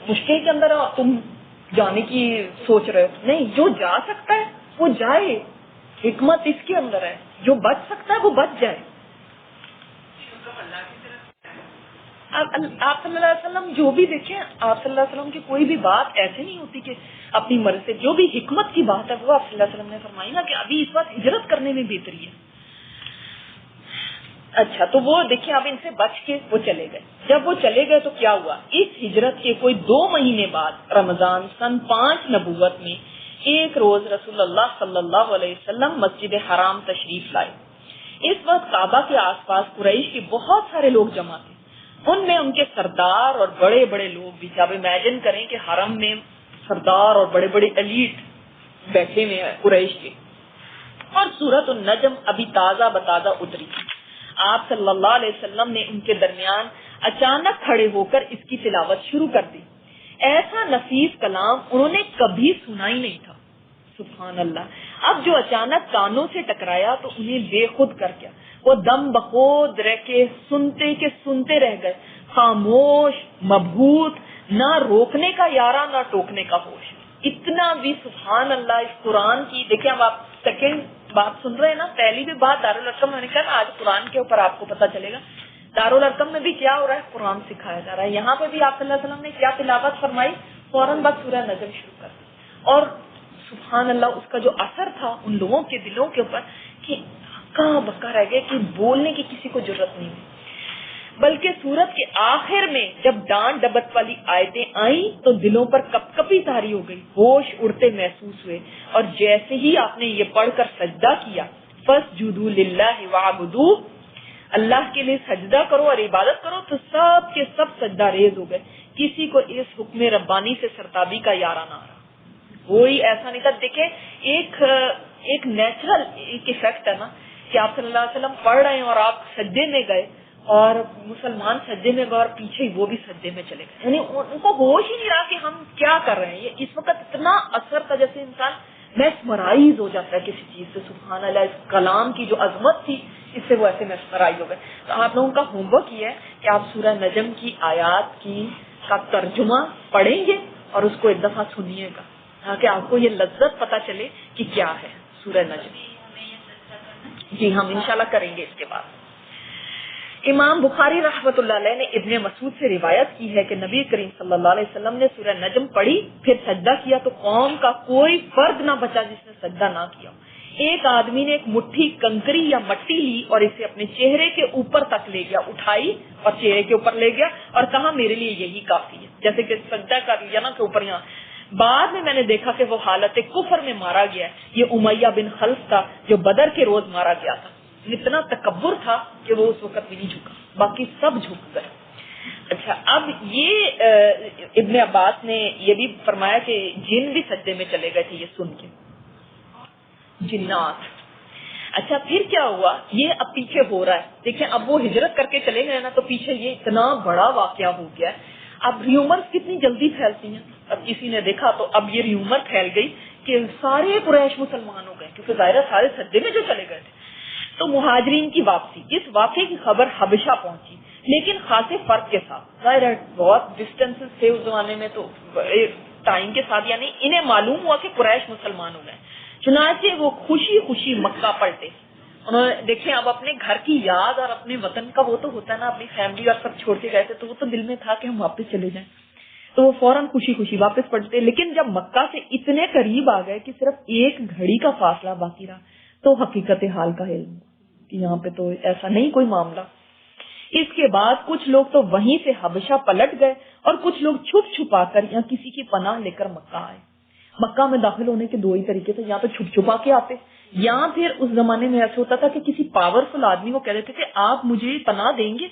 مشکل کے اندر ہے اور تم جانے کی سوچ رہے ہو. نہیں, جو جا سکتا ہے وہ جائے, حکمت اس کے اندر ہے. جو بچ سکتا ہے وہ بچ جائے. آپ صلی اللہ علیہ وسلم جو بھی دیکھیں, آپ صلی اللہ علیہ وسلم کی کوئی بھی بات ایسے نہیں ہوتی کہ اپنی مرضی سے, جو بھی حکمت کی بات ہے وہ آپ صلی اللہ علیہ وسلم نے فرمائی نا کہ ابھی اس وقت ہجرت کرنے میں بہتری ہے. اچھا, تو وہ دیکھیں اب ان سے بچ کے وہ چلے گئے. جب وہ چلے گئے تو کیا ہوا, اس ہجرت کے کوئی 2 مہینے بعد رمضان سن 5 نبوت میں ایک روز رسول اللہ صلی اللہ علیہ وسلم مسجد حرام تشریف لائے. اس وقت کعبہ کے آس پاس قریش کے بہت سارے لوگ جمع تھے. ان میں ان کے سردار اور بڑے بڑے لوگ بھی. جب امیجن کریں کہ حرم میں سردار اور بڑے بڑے ایلیٹ بیٹھے ہوئے ہیں قریش کے. اور سورۃ النجم ابھی تازہ بتازہ اتری. آپ صلی اللہ علیہ وسلم نے ان کے درمیان اچانک کھڑے ہو کر اس کی تلاوت شروع کر دی. ایسا نفیس کلام انہوں نے کبھی سنا ہی نہیں تھا. سبحان اللہ. اب جو اچانک کانوں سے ٹکرایا تو انہیں بے خود کر گیا. وہ دم بخود رہ کے سنتے رہ گئے, خاموش, مبہوت, نہ روکنے کا یارہ نہ ٹوکنے کا ہوش. اتنا بھی سبحان اللہ اس قرآن کی. دیکھیں اب آپ سیکنڈ بات سن رہے ہیں نا, پہلی بھی بات دارالارقم میں نے کہا آج قرآن کے اوپر آپ کو پتہ چلے گا دارالارقم میں بھی کیا ہو رہا ہے, قرآن سکھایا جا رہا ہے. یہاں پہ بھی آپ صلی اللہ علیہ وسلم نے کیا تلاوت فرمائی, فوراً بعد سورہ نجم شروع کر دی. اور سبحان اللہ اس کا جو اثر تھا ان لوگوں کے دلوں کے اوپر کہ کہاں بکا رہ گئے کہ بولنے کی کسی کو ضرورت نہیں ہوئی. بلکہ سورت کے آخر میں جب ڈانٹ ڈبت والی آیتیں آئیں تو دلوں پر کپ کپی طاری ہو گئی, ہوش اڑتے محسوس ہوئے. اور جیسے ہی آپ نے یہ پڑھ کر سجدہ کیا, فاسجدوا للہ وعبدوہ, اللہ کے لیے سجدہ کرو اور عبادت کرو, تو سب کے سب سجدہ ریز ہو گئے. کسی کو اس حکم ربانی سے سرتابی کا یارہ نہ رہا. کوئی ایسا نہیں تھا. دیکھیں ایک نیچرل ایک افیکٹ ہے نا کہ آپ صلی اللہ علیہ وسلم پڑھ رہے ہیں اور آپ سجدے میں گئے اور مسلمان سجدے میں گئے اور پیچھے وہ بھی سجدے میں چلے گئے. یعنی ان کو ہوش ہی نہیں رہا کہ ہم کیا کر رہے ہیں. یہ اس وقت اتنا اثر تھا جیسے انسان میسمرائز ہو جاتا ہے کسی چیز سے. سبحان اللہ, اس کلام کی جو عظمت تھی اس سے وہ ایسے میسمرائز ہو گئے. تو آپ لوگوں کا ہوم ورک یہ ہے کہ آپ سورہ نجم کی آیات کا ترجمہ پڑھیں گے اور اس کو ایک دفعہ سنیے گا تاکہ آپ کو یہ لذت پتہ چلے کہ کیا ہے سورہ نجم. جی ہم انشاءاللہ کریں گے اس کے بعد. امام بخاری رحمۃ اللہ علیہ نے ابن مسعود سے روایت کی ہے کہ نبی کریم صلی اللہ علیہ وسلم نے سورہ نجم پڑھی پھر سجدہ کیا تو قوم کا کوئی فرد نہ بچا جس نے سجدہ نہ کیا. ایک آدمی نے ایک مٹھی کنکری یا مٹی لی اور اسے اپنے چہرے کے اوپر تک لے گیا, اٹھائی اور چہرے کے اوپر لے گیا اور کہا میرے لیے یہی کافی ہے. جیسے کہ سجدہ کر لیا نا کہ اوپر یہاں. بعد میں نے دیکھا کہ وہ حالت کفر میں مارا گیا. یہ امیہ بن خلف تھا جو بدر کے روز مارا گیا تھا. اتنا تکبر تھا کہ وہ اس وقت بھی نہیں جھکا, باقی سب جھک گئے. اچھا, اب یہ ابن عباس نے یہ بھی فرمایا کہ جن بھی سجدے میں چلے گئے تھے یہ سن کے, جنات. اچھا پھر کیا ہوا, یہ اب پیچھے ہو رہا ہے. دیکھیں اب وہ ہجرت کر کے چلے گئے نا تو پیچھے یہ اتنا بڑا واقعہ ہو گیا ہے. اب ریومرز کتنی جلدی پھیلتی ہیں. اب کسی نے دیکھا تو اب یہ ریومر پھیل گئی کہ سارے قریش مسلمان ہو گئے کیونکہ ظاہر سارے سجدے میں جو چلے گئے تھے. تو مہاجرین کی واپسی, اس واقعے کی خبر حبشہ پہنچی لیکن خاصے فرق کے ساتھ. ظاہر بہت ڈسٹینسز تھے اس زمانے میں تو ٹائم کے ساتھ, یعنی انہیں معلوم ہوا کہ قریش مسلمان ہو گئے. چنانچہ وہ خوشی خوشی مکہ پلٹے. انہوں نے دیکھیں اب اپنے گھر کی یاد اور اپنے وطن کا وہ تو ہوتا ہے نا, اپنی فیملی اور سب چھوڑ کے گئے تھے تو وہ تو دل میں تھا کہ ہم واپس چلے جائیں. تو وہ فوراً خوشی خوشی واپس پلٹے. لیکن جب مکہ سے اتنے قریب آ گئے کہ صرف ایک گھڑی کا فاصلہ باقی رہا تو حقیقت حال کا علم کہ یہاں پہ تو ایسا نہیں کوئی معاملہ. اس کے بعد کچھ لوگ تو وہیں سے حبشہ پلٹ گئے اور کچھ لوگ چھپ چھپا کر یا کسی کی پناہ لے کر مکہ آئے. مکہ میں داخل ہونے کے 2 ہی طریقے تھے, یا تو چھپ چھپا کے آتے یا پھر اس زمانے میں ایسا ہوتا تھا کہ کسی پاورفل آدمی کو کہہ دیتے کہ آپ مجھے پناہ دیں گے.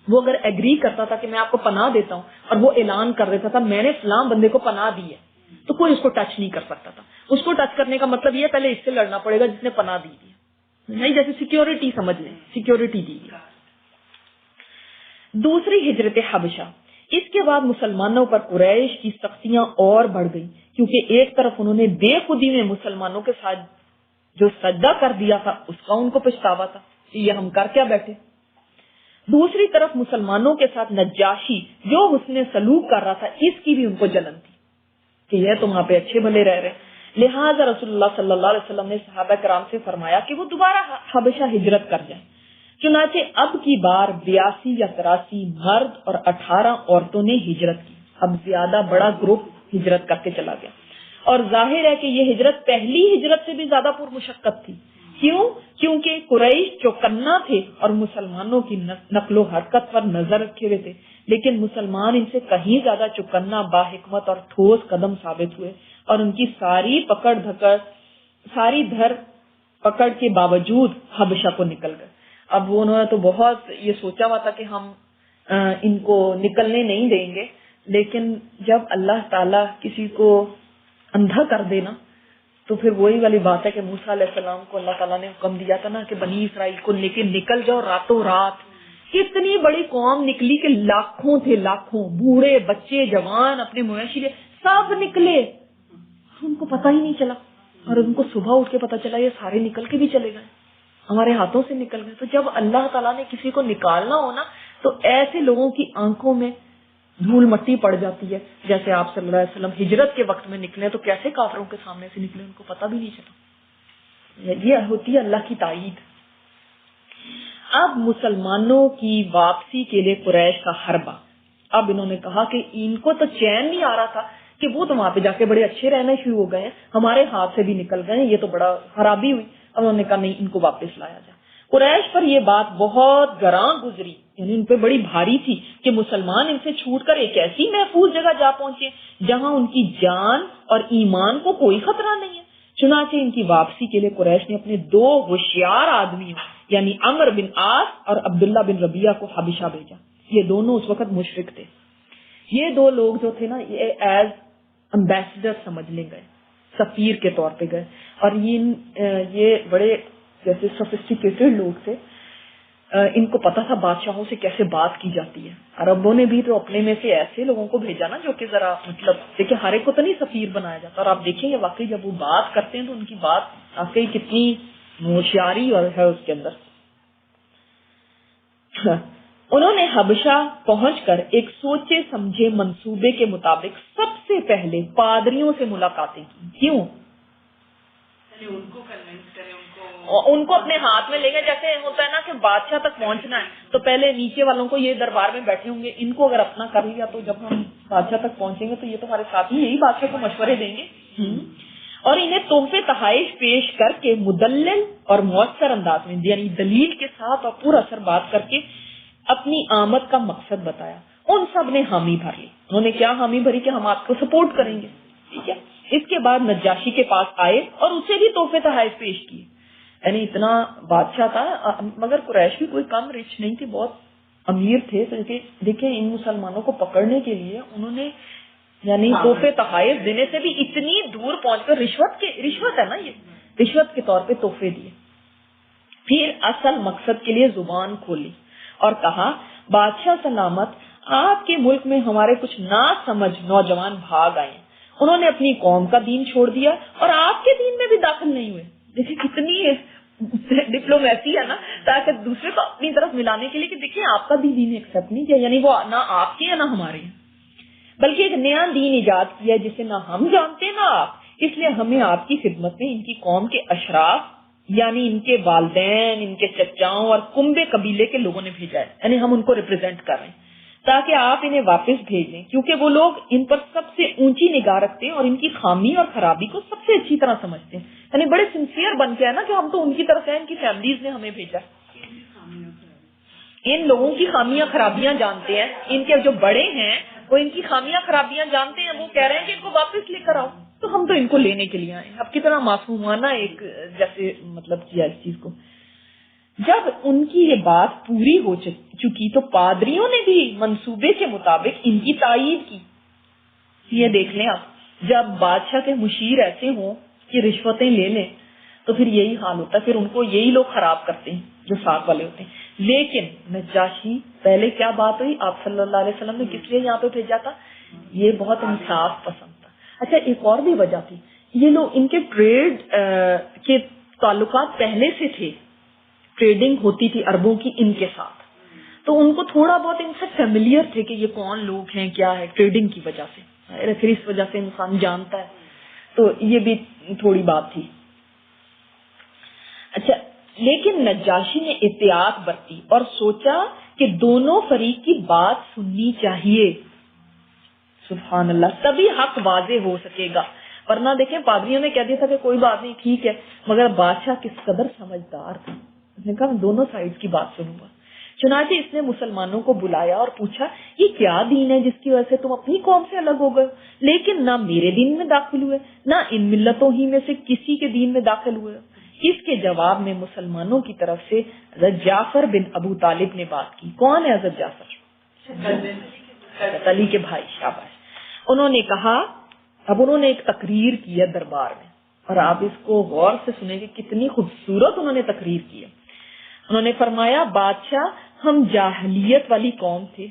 وہ اگر ایگری کرتا تھا کہ میں آپ کو پناہ دیتا ہوں اور وہ اعلان کر دیتا تھا میں نے فلاں بندے کو پناہ دی ہے, تو کوئی اس کو ٹچ نہیں کر سکتا تھا. اس کو ٹچ کرنے کا مطلب یہ پہلے اس سے لڑنا پڑے گا جس نے پناہ دی ہے. نہیں جیسے سیکیورٹی سمجھ لیں، سیکیورٹی دی گئی. دوسری ہجرت حبشہ. اس کے بعد مسلمانوں پر قریش کی سختیاں اور بڑھ گئی، کیونکہ ایک طرف انہوں نے بے خودی میں مسلمانوں کے ساتھ جو سجدہ کر دیا تھا اس کا ان کو پچھتاوا تھا کہ یہ ہم کر کیا بیٹھے. دوسری طرف مسلمانوں کے ساتھ نجاشی جو حسن سلوک کر رہا تھا اس کی بھی ان کو جلن تھی کہ یہ تو وہاں پہ اچھے بھلے رہ رہے. لہٰذا رسول اللہ صلی اللہ علیہ وسلم نے صحابہ کرام سے فرمایا کہ وہ دوبارہ حبشہ ہجرت کر جائیں. چنانچہ اب کی بار 82 یا 83 مرد اور 18 عورتوں نے ہجرت کی. اب زیادہ بڑا گروپ ہجرت کر کے چلا گیا، اور ظاہر ہے کہ یہ ہجرت پہلی ہجرت سے بھی زیادہ پرمشقت تھی. کیوں؟ کیونکہ قریش چوکنا تھے اور مسلمانوں کی نقل و حرکت پر نظر رکھے ہوئے تھے، لیکن مسلمان ان سے کہیں زیادہ چوکنا، باحکمت اور ٹھوس قدم ثابت ہوئے، اور ان کی ساری دھر پکڑ کے باوجود حبشہ کو نکل گئے. اب انہوں نے تو بہت یہ سوچا ہوا تھا کہ ہم ان کو نکلنے نہیں دیں گے، لیکن جب اللہ تعالیٰ کسی کو اندھا کر دینا تو پھر وہی والی بات ہے کہ موسیٰ علیہ السلام کو اللہ تعالیٰ نے حکم دیا تھا نا کہ بنی اسرائیل کو لے کے نکل جاؤ راتوں رات. کتنی بڑی قوم نکلی کہ لاکھوں تھے، لاکھوں، بوڑھے بچے جوان اپنے مویشی سب نکلے، ان کو پتہ ہی نہیں چلا. اور ان کو صبح اٹھ کے پتہ چلا یہ سارے نکل کے بھی چلے گئے، ہمارے ہاتھوں سے نکل گئے. تو جب اللہ تعالیٰ نے کسی کو نکالنا ہو نا تو ایسے لوگوں کی آنکھوں میں دھول مٹی پڑ جاتی ہے. جیسے آپ صلی اللہ علیہ وسلم ہجرت کے وقت میں نکلے تو کیسے کافروں کے سامنے سے نکلے، ان کو پتہ بھی نہیں چلا. یہ ہوتی ہے اللہ کی تائید. اب مسلمانوں کی واپسی کے لیے قریش کا حربہ. اب انہوں نے کہا کہ ان کو تو چین نہیں آ رہا تھا کہ وہ تو وہاں پہ جا کے بڑے اچھے رہنا شروع ہو گئے ہیں، ہمارے ہاتھ سے بھی نکل گئے ہیں، یہ تو بڑا خرابی ہوئی. اب انہوں نے کہا نہیں، ان کو واپس لایا جائے. قریش پر یہ بات بہت گراں گزری، یعنی ان پہ بڑی بھاری تھی کہ مسلمان ان سے چھوٹ کر ایک ایسی محفوظ جگہ جا پہنچے جہاں ان کی جان اور ایمان کو کوئی خطرہ نہیں ہے. چنانچہ ان کی واپسی کے لیے قریش نے اپنے 2 ہوشیار آدمیوں یعنی عمرو بن عاص اور عبداللہ بن ربیعہ کو حبشہ بھیجا. یہ دونوں اس وقت مشرک تھے. یہ 2 لوگ جو تھے نا یہ ایز امبیسڈر سمجھ لے گئے، سفیر کے طور پہ گئے، اور یہ بڑے جیسے سوفسٹیکیٹڈ لوگ تھے. ان کو پتا تھا بادشاہوں سے کیسے بات کی جاتی ہے. عربوں نے بھی تو اپنے میں سے ایسے لوگوں کو بھیجا نا جو کہ ذرا مطلب دیکھیں ہر ایک کو تو نہیں سفیر بنایا جاتا. اور آپ دیکھیں گے واقعی جب وہ بات کرتے ہیں تو ان کی بات واقعی کتنی ہوشیاری اور ہے اس کے اندر. انہوں نے حبشہ پہنچ کر ایک سوچے سمجھے منصوبے کے مطابق سب سے پہلے پادریوں سے ملاقاتیں کی. کیوں؟ ان کو کنوینس کریں، ان کو اپنے ہاتھ میں لے گئے. جیسے ہوتا ہے نا کہ بادشاہ تک پہنچنا ہے تو پہلے نیچے والوں کو، یہ دربار میں بیٹھے ہوں گے، ان کو اگر اپنا کر لیا تو جب ہم بادشاہ تک پہنچیں گے تو یہ تو ہمارے ساتھ ہی یہی بادشاہ کو مشورے دیں گے. اور انہیں تحفے تحائف پیش کر کے مدلل اور مؤثر انداز میں یعنی دلیل کے ساتھ اور پورا اثر بات کر کے اپنی آمد کا مقصد بتایا. ان سب نے حامی بھر لی. انہوں نے کیا حامی بھری کہ ہم آپ کو سپورٹ کریں گے. ٹھیک ہے. اس کے بعد نجاشی کے پاس آئے اور اسے بھی تحفے تحائف پیش کیے. یعنی اتنا بادشاہ تھا، مگر قریش بھی کوئی کم رچ نہیں تھے، بہت امیر تھے. تو دیکھیں ان مسلمانوں کو پکڑنے کے لیے انہوں نے یعنی تحفے تحائف دینے سے بھی اتنی دور پہنچ کر رشوت ہے نا، یہ رشوت کے طور پہ تحفے دیے. پھر اصل مقصد کے لیے زبان کھولی اور کہا بادشاہ سلامت، آپ کے ملک میں ہمارے کچھ نا سمجھ نوجوان بھاگ آئے. انہوں نے اپنی قوم کا دین چھوڑ دیا اور آپ کے دین میں بھی داخل نہیں ہوئے. دیکھیں کتنی ڈپلومیسی ہے نا، تاکہ دوسرے کو اپنی طرف ملانے کے لیے کہ دیکھیں آپ کا بھی دین ایکسپٹ نہیں کیا، یعنی وہ نہ آپ کے نہ ہمارے ہیں، بلکہ ایک نیا دین ایجاد کیا جسے نہ ہم جانتے نہ آپ. اس لیے ہمیں آپ کی خدمت میں ان کی قوم کے اشراف یعنی ان کے والدین، ان کے چچاؤں اور کنبے قبیلے کے لوگوں نے بھیجا ہے، یعنی ہم ان کو ریپرزینٹ کر رہے ہیں تاکہ آپ انہیں واپس بھیجیں، کیونکہ وہ لوگ ان پر سب سے اونچی نگاہ رکھتے ہیں اور ان کی خامی اور خرابی کو سب سے اچھی طرح سمجھتے ہیں. یعنی بڑے سنسیئر بن کے ہے نا کہ ہم تو ان کی طرف ہیں، ان کی فیملیز نے ہمیں بھیجا. ان لوگوں کی خامیاں خرابیاں جانتے ہیں، ان کے جو بڑے ہیں وہ ان کی خامیاں خرابیاں جانتے ہیں، وہ کہہ رہے ہیں کہ ان کو واپس لے کر آؤ، تو ہم تو ان کو لینے کے لیے آئے. اب کتنا معصومانہ ایک جیسے مطلب کیا اس چیز کو. جب ان کی یہ بات پوری ہو چکی تو پادریوں نے بھی منصوبے کے مطابق ان کی تائید کی. یہ دیکھ لیں آپ، جب بادشاہ کے مشیر ایسے ہوں کہ رشوتیں لے لیں تو پھر یہی حال ہوتا ہے، پھر ان کو یہی لوگ خراب کرتے ہیں جو ساتھ والے ہوتے ہیں. لیکن نجاشی پہلے کیا بات ہوئی، آپ صلی اللہ علیہ وسلم نے کس لیے یہاں پہ بھیجا تھا؟ یہ بہت انصاف پسند تھا. اچھا ایک اور بھی وجہ تھی، یہ لوگ ان کے ٹریڈ کے تعلقات پہلے سے تھے، ٹریڈنگ ہوتی تھی عربوں کی ان کے ساتھ، تو ان کو تھوڑا بہت ان سے فیملیئر تھے کہ یہ کون لوگ ہیں کیا ہے، ٹریڈنگ کی وجہ سے، پھر اس وجہ سے انسان جانتا ہے، تو یہ بھی تھوڑی بات تھی. اچھا لیکن نجاشی نے احتیاط برتی اور سوچا کہ دونوں فریق کی بات سننی چاہیے. سبحان اللہ، تبھی حق واضح ہو سکے گا، ورنہ دیکھیں پادریوں نے کہہ دیا تھا کہ کوئی بات نہیں ٹھیک ہے، مگر بادشاہ کس قدر سمجھدار تھا، اس نے کہا میں دونوں سائڈ کی بات سنوں گا. چنانچہ اس نے مسلمانوں کو بلایا اور پوچھا یہ کیا دین ہے جس کی وجہ سے تم اپنی قوم سے الگ ہو گئے، لیکن نہ میرے دین میں داخل ہوئے نہ ان ملتوں ہی میں سے کسی کے دین میں داخل ہوئے. اس کے جواب میں مسلمانوں کی طرف سے حضرت جعفر بن ابو طالب نے بات کی. کون ہے حضرت جعفر؟ علی کے بھائی، شاباش. انہوں نے کہا، اب انہوں نے ایک تقریر کی ہے دربار میں، اور آپ اس کو غور سے سنیں گے کتنی خوبصورت انہوں نے تقریر کی ہے. انہوں نے فرمایا بادشاہ ہم جاہلیت والی قوم تھے،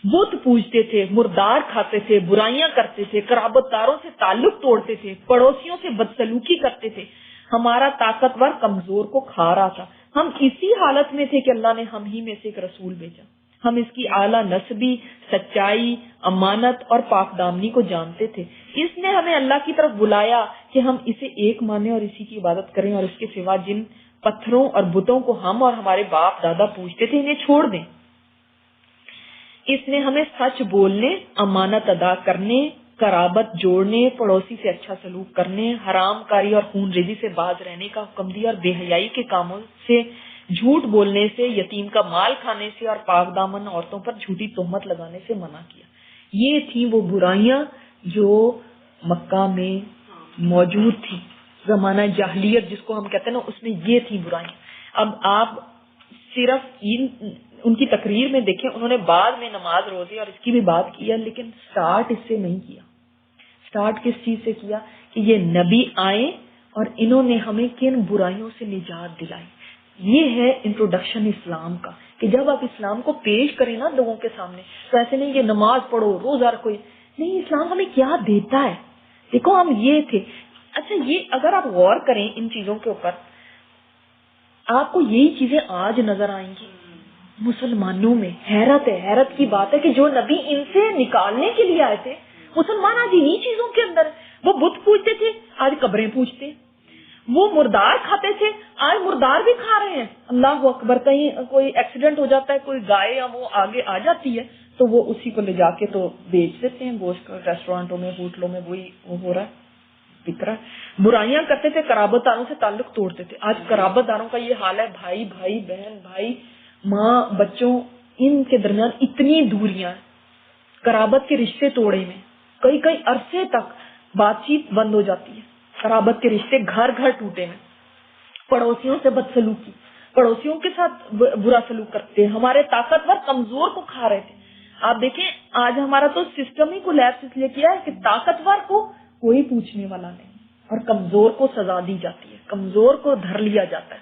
بت پوجتے تھے، مردار کھاتے تھے، برائیاں کرتے تھے، قرابت داروں سے تعلق توڑتے تھے، پڑوسیوں سے بدسلوکی کرتے تھے، ہمارا طاقتور کمزور کو کھا رہا تھا. ہم اسی حالت میں تھے کہ اللہ نے ہم ہی میں سے ایک رسول بھیجا. ہم اس کی اعلیٰ نسبی، سچائی، امانت اور پاک دامنی کو جانتے تھے. اس نے ہمیں اللہ کی طرف بلایا کہ ہم اسے ایک مانیں اور اسی کی عبادت کریں، اور اس کے سوا جن پتھروں اور بتوں کو ہم اور ہمارے باپ دادا پوجتے تھے انہیں چھوڑ دیں. اس نے ہمیں سچ بولنے، امانت ادا کرنے، قرابت جوڑنے، پڑوسی سے اچھا سلوک کرنے، حرام کاری اور خون ریزی سے باز رہنے کا حکم دیا، اور بے حیائی کے کاموں سے، جھوٹ بولنے سے، یتیم کا مال کھانے سے اور پاک دامن عورتوں پر جھوٹی تہمت لگانے سے منع کیا. یہ تھی وہ برائیاں جو مکہ میں موجود تھی، زمانہ جاہلیت جس کو ہم کہتے ہیں نا، اس میں یہ تھی برائیاں. اب آپ صرف ان کی تقریر میں دیکھیں، انہوں نے بعد میں نماز روزے اور اس کی بھی بات کی ہے، لیکن سٹارٹ اس سے نہیں کیا. سٹارٹ کس چیز سے کیا کہ یہ نبی آئے اور انہوں نے ہمیں کن برائیوں سے نجات دلائی. یہ ہے انٹروڈکشن اسلام کا، کہ جب آپ اسلام کو پیش کریں نا لوگوں کے سامنے، تو ایسے نہیں کہ نماز پڑھو روزہ رکھو، نہیں، اسلام ہمیں کیا دیتا ہے. دیکھو ہم یہ تھے. اچھا یہ اگر آپ غور کریں ان چیزوں کے اوپر، آپ کو یہی چیزیں آج نظر آئیں گی مسلمانوں میں. حیرت ہے، حیرت کی بات ہے کہ جو نبی ان سے نکالنے کے لیے آئے تھے، مسلمان آج انہی چیزوں کے اندر. وہ بت پوجتے تھے، آج قبریں پوجتے. وہ مردار کھاتے تھے، آج مردار بھی کھا رہے ہیں. اللہ اکبر. کہیں کوئی ایکسیڈنٹ ہو جاتا ہے، کوئی گائے یا وہ آگے آ جاتی ہے تو وہ اسی کو لے جا کے تو بیچ دیتے ہیں گوشت، ریسٹورینٹوں میں، ہوٹلوں میں وہی ہو رہا ہے، بک رہا ہے. برائیاں کرتے تھے، قرابت داروں سے تعلق توڑتے تھے. آج قرابت داروں کا یہ حال ہے، بھائی بھائی، بہن بھائی، ماں بچوں، ان کے درمیان اتنی دوریاں ہیں. قرابت کے رشتے توڑے میں، کئی عرصے تک بات چیت بند ہو جاتی ہے. قرابت کے رشتے گھر گھر ٹوٹے میں، پڑوسیوں سے بدسلوکی، پڑوسیوں کے ساتھ برا سلوک کرتے ہیں. ہمارے طاقتور کمزور کو کھا رہے تھے. آپ دیکھیں آج ہمارا تو سسٹم ہی کو لیپس اس لیے کیا ہے کہ طاقتور کو کوئی پوچھنے والا نہیں، اور کمزور کو سزا دی جاتی ہے، کمزور کو دھر لیا جاتا ہے.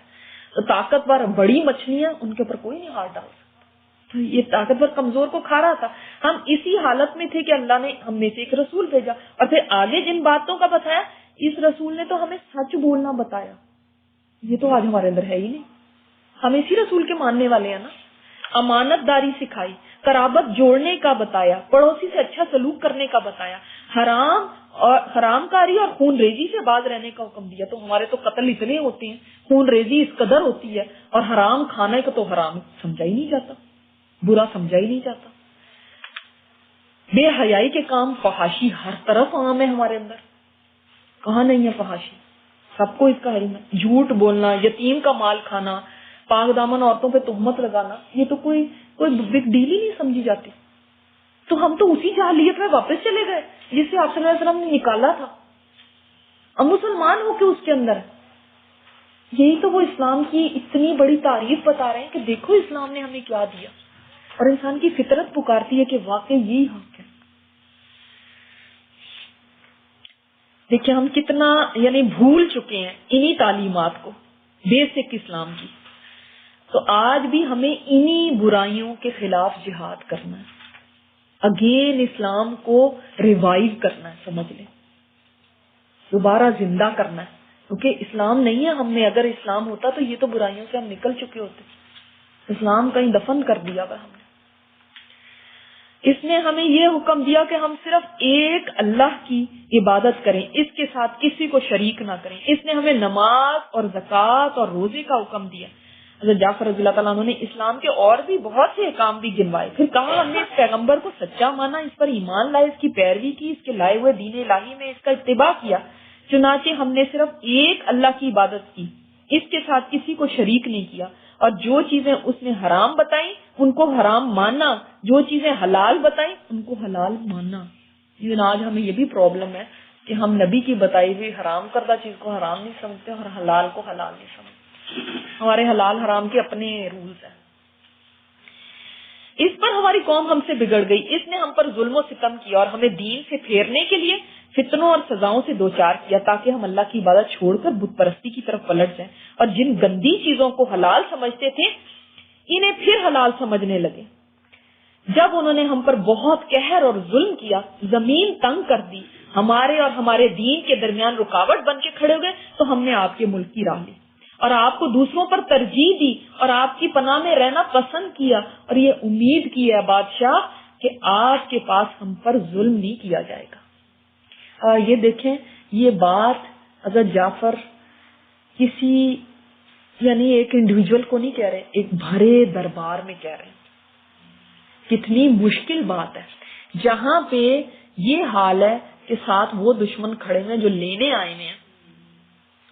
تو طاقتور بڑی مچھلیاں، ان کے اوپر کوئی نہیں ہاتھ ڈال سکتا. تو یہ طاقتور کمزور کو کھا رہا تھا. ہم اسی حالت میں تھے کہ اللہ نے ہم میں سے ایک رسول بھیجا، اور پھر آگے جن باتوں کا بتایا، اس رسول نے تو ہمیں سچ بولنا بتایا. یہ تو آج ہمارے اندر ہے ہی نہیں. ہم اسی رسول کے ماننے والے ہیں نا. امانت داری سکھائی، قرابت جوڑنے کا بتایا، پڑوسی سے اچھا سلوک کرنے کا بتایا، حرام کاری اور خون ریزی سے باز رہنے کا حکم دیا. تو ہمارے تو قتل اتنے ہوتے ہیں، خون ریزی اس قدر ہوتی ہے، اور حرام کھانے کا تو حرام سمجھا ہی نہیں جاتا، برا سمجھا ہی نہیں جاتا. بے حیائی کے کام، فحاشی ہر طرف عام ہے ہمارے اندر. کہاں نہیں ہے فحاشی؟ سب کو اس کا علم ہے. جھوٹ بولنا، یتیم کا مال کھانا، پاک دامن عورتوں پہ تہمت لگانا، یہ تو کوئی بگ ڈیل ہی نہیں سمجھی جاتی. تو ہم تو اسی جاہلیت میں واپس چلے گئے جس سے آپ صلی اللہ علیہ وسلم نے نکالا تھا. اب مسلمان ہو کے اس کے اندر، یہی تو وہ اسلام کی اتنی بڑی تعریف بتا رہے ہیں کہ دیکھو اسلام نے ہمیں کیا دیا. اور انسان کی فطرت پکارتی ہے کہ واقعی یہی حق ہے. دیکھیں ہم کتنا یعنی بھول چکے ہیں انہی تعلیمات کو، بیسک اسلام کی. تو آج بھی ہمیں انہی برائیوں کے خلاف جہاد کرنا ہے، اگین اسلام کو ریوائیو کرنا ہے، سمجھ لیں دوبارہ زندہ کرنا ہے. کیونکہ اسلام نہیں ہے ہم میں، اگر اسلام ہوتا تو یہ تو برائیوں سے ہم نکل چکے ہوتے. اسلام کہیں دفن کر دیا ہوا ہم نے. اس نے ہمیں یہ حکم دیا کہ ہم صرف ایک اللہ کی عبادت کریں، اس کے ساتھ کسی کو شریک نہ کریں. اس نے ہمیں نماز اور زکوٰۃ اور روزے کا حکم دیا. حضرت جعفر رضی اللہ تعالیٰ عنہ نے اسلام کے اور بھی بہت سے احکام بھی گنوائے. پھر کہا ہم نے اس پیغمبر کو سچا مانا، اس پر ایمان لائے، اس کی پیروی کی، اس کے لائے ہوئے دین الہی میں اس کا اتباع کیا. چنانچہ ہم نے صرف ایک اللہ کی عبادت کی، اس کے ساتھ کسی کو شریک نہیں کیا، اور جو چیزیں اس نے حرام بتائیں ان کو حرام ماننا، جو چیزیں حلال بتائیں ان کو حلال ماننا. لیکن آج ہمیں یہ بھی پرابلم ہے کہ ہم نبی کی بتائی ہوئی حرام کردہ چیز کو حرام نہیں سمجھتے اور حلال کو حلال نہیں سمجھتے. ہمارے حلال حرام کے اپنے رولز ہیں. اس پر ہماری قوم ہم سے بگڑ گئی. اس نے ہم پر ظلم و ستم کیا اور ہمیں دین سے پھیرنے کے لیے فتنوں اور سزاؤں سے دوچار کیا، تاکہ ہم اللہ کی عبادت چھوڑ کر بت پرستی کی طرف پلٹ جائیں، اور جن گندی چیزوں کو حلال سمجھتے تھے انہیں پھر حلال سمجھنے لگے. جب انہوں نے ہم پر بہت قہر اور ظلم کیا، زمین تنگ کر دی، ہمارے اور ہمارے دین کے درمیان رکاوٹ بن کے کھڑے ہو گئے، تو ہم نے آپ کے ملک کی راہ لی اور آپ کو دوسروں پر ترجیح دی اور آپ کی پناہ میں رہنا پسند کیا، اور یہ امید کی ہے بادشاہ کہ آپ کے پاس ہم پر ظلم نہیں کیا جائے گا. یہ دیکھیں یہ بات حضرت جعفر کسی یعنی ایک انڈیویجول کو نہیں کہہ رہے، ایک بھرے دربار میں کہہ رہے ہیں. کتنی مشکل بات ہے جہاں پہ یہ حال ہے کہ ساتھ وہ دشمن کھڑے ہیں جو لینے آئے ہیں،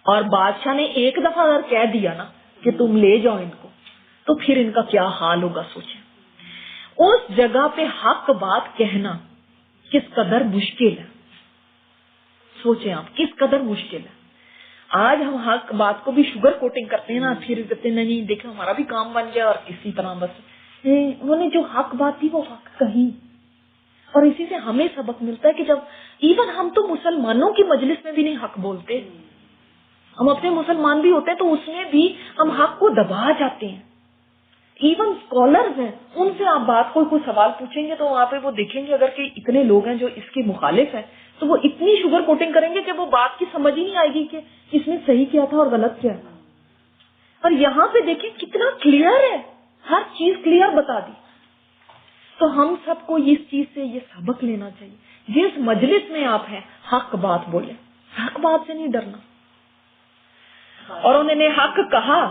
اور بادشاہ نے ایک دفعہ اگر کہہ دیا نا کہ تم لے جاؤ ان کو، تو پھر ان کا کیا حال ہوگا سوچیں. اس جگہ پہ حق بات کہنا کس قدر مشکل ہے، سوچیں آپ کس قدر مشکل ہے. آج ہم حق بات کو بھی شوگر کوٹنگ کرتے ہیں نا، پھر کہتے ہیں نہیں دیکھیں ہمارا بھی کام بن جائے، اور اسی طرح بس انہوں نے جو حق بات تھی وہ حق کہی. اور اسی سے ہمیں سبق ملتا ہے کہ جب ایون ہم تو مسلمانوں کی مجلس میں بھی نہیں حق بولتے، ہم اپنے مسلمان بھی ہوتے ہیں تو اس میں بھی ہم حق کو دبا جاتے ہیں. ایون اسکالرز ہیں، ان سے آپ بات کوئی سوال پوچھیں گے تو وہاں پہ وہ دیکھیں گے اگر کہ اتنے لوگ ہیں جو اس کے مخالف ہیں تو وہ اتنی شوگر کوٹنگ کریں گے کہ وہ بات کی سمجھ ہی نہیں آئے گی کہ اس میں صحیح کیا تھا اور غلط کیا تھا. اور یہاں پہ دیکھیں کتنا کلیئر ہے، ہر چیز کلیئر بتا دی. تو ہم سب کو اس چیز سے یہ سبق لینا چاہیے، جس مجلس میں آپ ہیں حق بات بولیں، حق بات سے نہیں ڈرنا. اور انہوں نے حق کہا،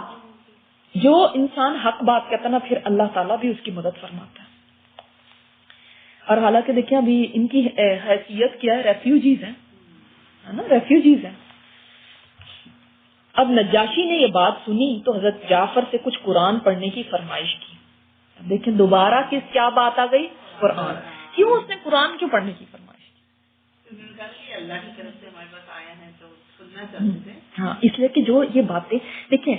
جو انسان حق بات کہتا نا پھر اللہ تعالیٰ بھی اس کی مدد فرماتا ہے. اور حالانکہ دیکھیں ابھی ان کی حیثیت کیا ہے، ریفیوجیز ہیں نا، ریفیوجیز ہیں. اب نجاشی نے یہ بات سنی تو حضرت جعفر سے کچھ قرآن پڑھنے کی فرمائش کی. دیکھیں دوبارہ کیا بات آ گئی، قرآن. کیوں اس نے قرآن کیوں پڑھنے کی فرمائش کی؟ اللہ کی طرف سے ہمارے پاس آیا ہے تو سننا چاہتے تھے. ہاں اس لیے کہ جو یہ باتیں دیکھیں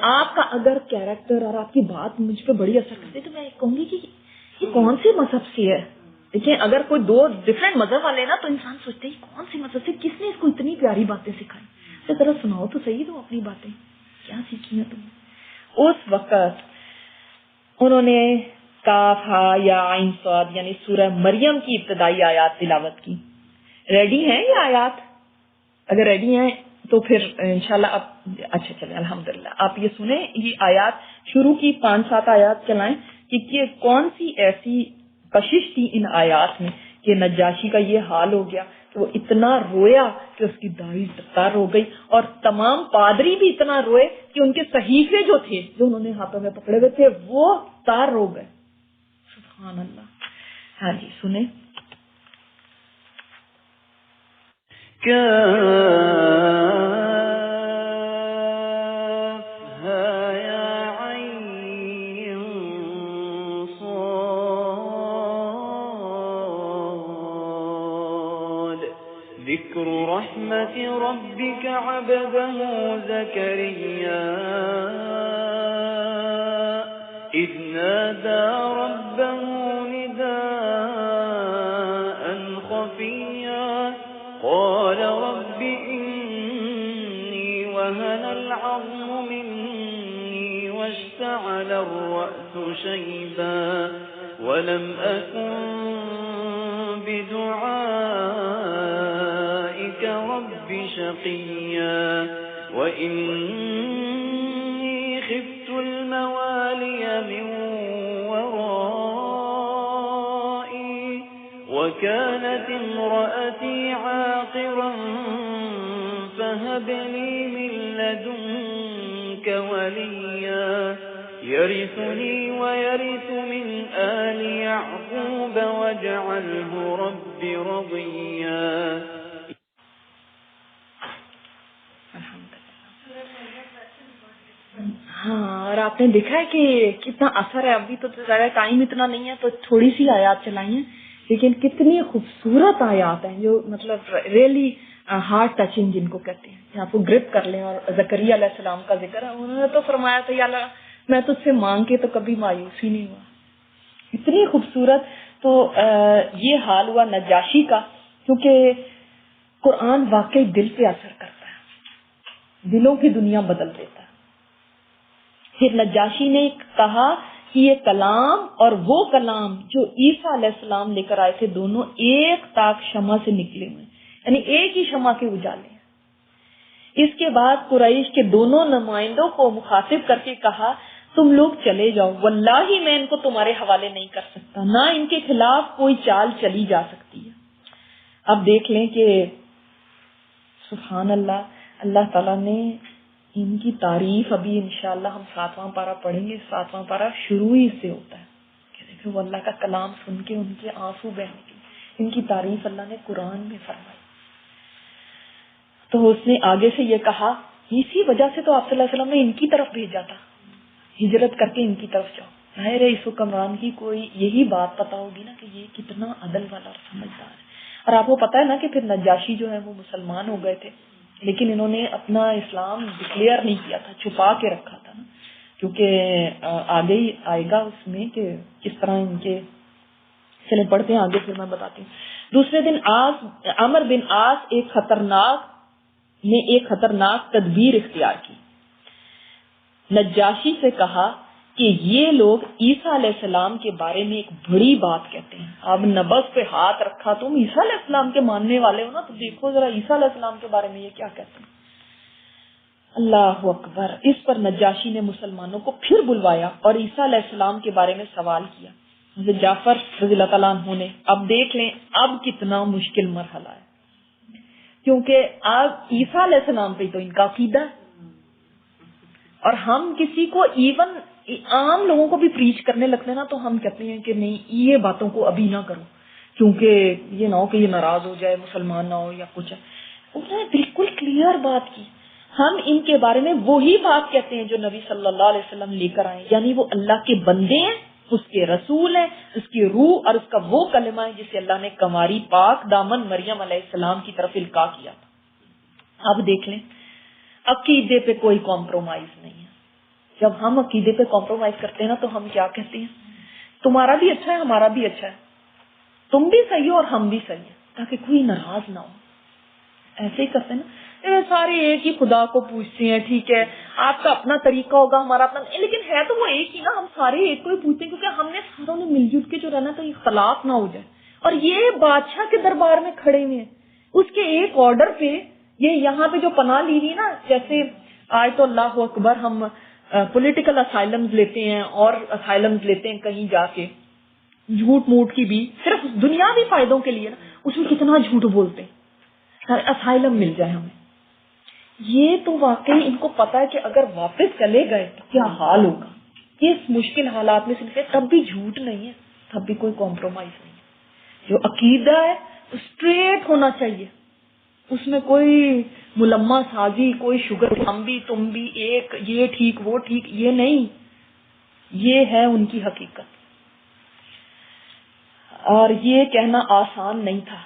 آپ کا اگر کیریکٹر اور آپ کی بات مجھ پہ بڑی اثر کرتی ہے تو میں کہوں گی کہ یہ کون سے مذہب سے ہے. دیکھیں اگر کوئی دو ڈفرینٹ مذہب والے نا تو انسان سوچتے ہیں کون سی مذہب سے، کس نے اس کو اتنی پیاری باتیں سکھائی. اس طرح سناؤ تو صحیح دو اپنی باتیں کیا سیکھی ہیں تم نے. اس وقت انہوں نے کاف ہا یا عین صاد یعنی سورہ مریم کی ابتدائی آیات تلاوت کی. ریڈی ہیں یہ آیات؟ اگر ریڈی ہیں تو پھر انشاءاللہ آپ اچھا چلیں الحمدللہ آپ یہ سنیں. یہ آیات شروع کی 5-7 آیات چلائیں کہ کون سی ایسی کشش تھی ان آیات میں کہ نجاشی کا یہ حال ہو گیا کہ وہ اتنا رویا کہ اس کی داڑھی تر ہو گئی، اور تمام پادری بھی اتنا روئے کہ ان کے صحیفے جو تھے جو انہوں نے ہاتھوں میں پکڑے ہوئے تھے وہ تار ہو گئے. سبحان اللہ. ہاں جی سنیں. ذكر رحمة ربك عبده زكريا إذ نادى ربه نداء خفيا قال رب إني وهن العظم مني واشتعل الرأس شيبا ولم أكن بدعائك رب شقيا وإني خفت الموالي من ورائي وكانت امرأتي عاقرا فهب لي من لدنك وليا يرثني ويرث من آل يعقوب واجعله رب رضيا. ہاں، اور آپ نے دیکھا ہے کہ کتنا اثر ہے. ابھی تو ذرا ٹائم اتنا نہیں ہے تو تھوڑی سی آیات چلائی ہیں، لیکن کتنی خوبصورت آیات ہیں جو مطلب ریئلی ہارٹ ٹچنگ جن کو کہتے ہیں، آپ کو گرپ کر لیں. اور زکریا علیہ السلام کا ذکر ہے، انہوں نے تو فرمایا تھا یا اللہ میں تجھ سے مانگ کے تو کبھی مایوس ہی نہیں ہوا. اتنی خوبصورت. تو یہ حال ہوا نجاشی کا، کیونکہ قرآن واقعی دل پہ اثر کرتا ہے، دلوں کی دنیا بدل دیتا ہے. پھر نجاشی نے کہا کہ یہ کلام اور وہ کلام جو عیسیٰ علیہ السلام لے کر آئے تھے دونوں ایک طاق شمع سے نکلے ہوئے، یعنی ایک ہی شمع کے اجالے. اس کے بعد قریش کے دونوں نمائندوں کو مخاطب کر کے کہا تم لوگ چلے جاؤ، واللہ میں ان کو تمہارے حوالے نہیں کر سکتا، نہ ان کے خلاف کوئی چال چلی جا سکتی ہے. اب دیکھ لیں کہ سبحان اللہ، اللہ تعالیٰ نے ان کی تعریف ابھی انشاءاللہ ہم 7واں پارہ پڑھیں گے. 7واں پارہ شروع ہی سے ہوتا ہے کہ دیکھو وہ اللہ کا کلام سن کے ان کے آنسو بہنے کی، ان کی تعریف اللہ نے قرآن میں فرمائی. تو اس نے آگے سے یہ کہا، اسی وجہ سے تو آپ صلی اللہ علیہ وسلم نے ان کی طرف بھیجا تھا، ہجرت کر کے ان کی طرف جاؤ. ظاہر ہے اس حکمران کی کوئی یہی بات پتا ہوگی نا کہ یہ کتنا عدل والا اور سمجھدار ہے. اور آپ کو پتا ہے نا کہ پھر نجاشی جو ہے وہ مسلمان ہو گئے تھے، لیکن انہوں نے اپنا اسلام ڈکلیئر نہیں کیا تھا، چھپا کے رکھا تھا نا، کیونکہ آگے ہی آئے گا اس میں کہ کس طرح ان کے. چلے پڑھتے ہیں آگے پھر میں بتاتی ہوں. دوسرے دن عمر بن عاص ایک خطرناک تدبیر اختیار کی. نجاشی سے کہا کہ یہ لوگ عیسیٰ علیہ السلام کے بارے میں ایک بڑی بات کہتے ہیں. اب نبض پہ ہاتھ رکھا، تم عیسیٰ علیہ السلام کے ماننے والے ہو نا، تو دیکھو ذرا عیسیٰ علیہ السلام کے بارے میں یہ کیا کہتے ہیں. اللہ اکبر. اس پر نجاشی نے مسلمانوں کو پھر بلوایا اور عیسیٰ علیہ السلام کے بارے میں سوال کیا. جعفر رضی اللہ تعالیٰ عنہ نے. اب دیکھ لیں اب کتنا مشکل مرحلہ ہے، کیونکہ اب عیسیٰ علیہ السلام پہ تو ان کا عقیدہ ہے، اور ہم کسی کو ایون عام لوگوں کو بھی پریچ کرنے لگتے ہیں نا تو ہم کہتے ہیں کہ نہیں یہ باتوں کو ابھی نہ کرو، کیونکہ یہ نہ ہو کہ یہ ناراض ہو جائے، مسلمان نہ ہو یا کچھ ہے. انہوں نے بالکل کلیئر بات کی. ہم ان کے بارے میں وہی بات کہتے ہیں جو نبی صلی اللہ علیہ وسلم لے کر آئے، یعنی وہ اللہ کے بندے ہیں، اس کے رسول ہیں، اس کی روح اور اس کا وہ کلمہ ہے جسے اللہ نے کنواری پاک دامن مریم علیہ السلام کی طرف القاء کیا تھا. اب دیکھ لیں عقیدے پہ کوئی کمپرومائز نہیں ہے. جب ہم عقیدے پہ کمپرومائز کرتے ہیں نا تو ہم کیا کہتے ہیں، تمہارا بھی اچھا ہے ہمارا بھی اچھا ہے، تم بھی صحیح ہو اور ہم بھی صحیح ہیں، تاکہ کوئی ناراض نہ ہو. ایسے ہی کرتے ہیں نا، سارے ایک ہی خدا کو پوچھتے ہیں، ٹھیک ہے آپ کا اپنا طریقہ ہوگا ہمارا اپنا، لیکن ہے تو وہ ایک ہی نا، ہم سارے ایک کو ہی پوچھتے ہیں، کیونکہ ہم نے ساروں نے مل جل کے جو رہنا تو اختلاف نہ ہو جائے. اور یہ بادشاہ کے دربار میں کھڑے ہوئے ہیں، اس کے ایک آرڈر پہ یہ یہاں پہ جو پناہ لی ہوئی نا، جیسے آج تو اللہ اکبر ہم پولیٹیکل اسائلمز لیتے ہیں اور اسائلمز لیتے ہیں کہیں جا کے جھوٹ موٹ کی بھی صرف دنیاوی فائدوں کے لیے نا، اس میں کتنا جھوٹ بولتے ہیں اسائلم مل جائے ہمیں. یہ تو واقعی ان کو پتا ہے کہ اگر واپس چلے گئے تو کیا حال ہوگا. اس مشکل حالات میں صرف تب بھی جھوٹ نہیں ہے، تب بھی کوئی کمپرومائز نہیں ہے. جو عقیدہ ہے اسٹریٹ ہونا چاہیے، اس میں کوئی ملمہ سازی، کوئی شوگر ہم بھی تم بھی ایک، یہ ٹھیک وہ ٹھیک، یہ نہیں. یہ ہے ان کی حقیقت، اور یہ کہنا آسان نہیں تھا.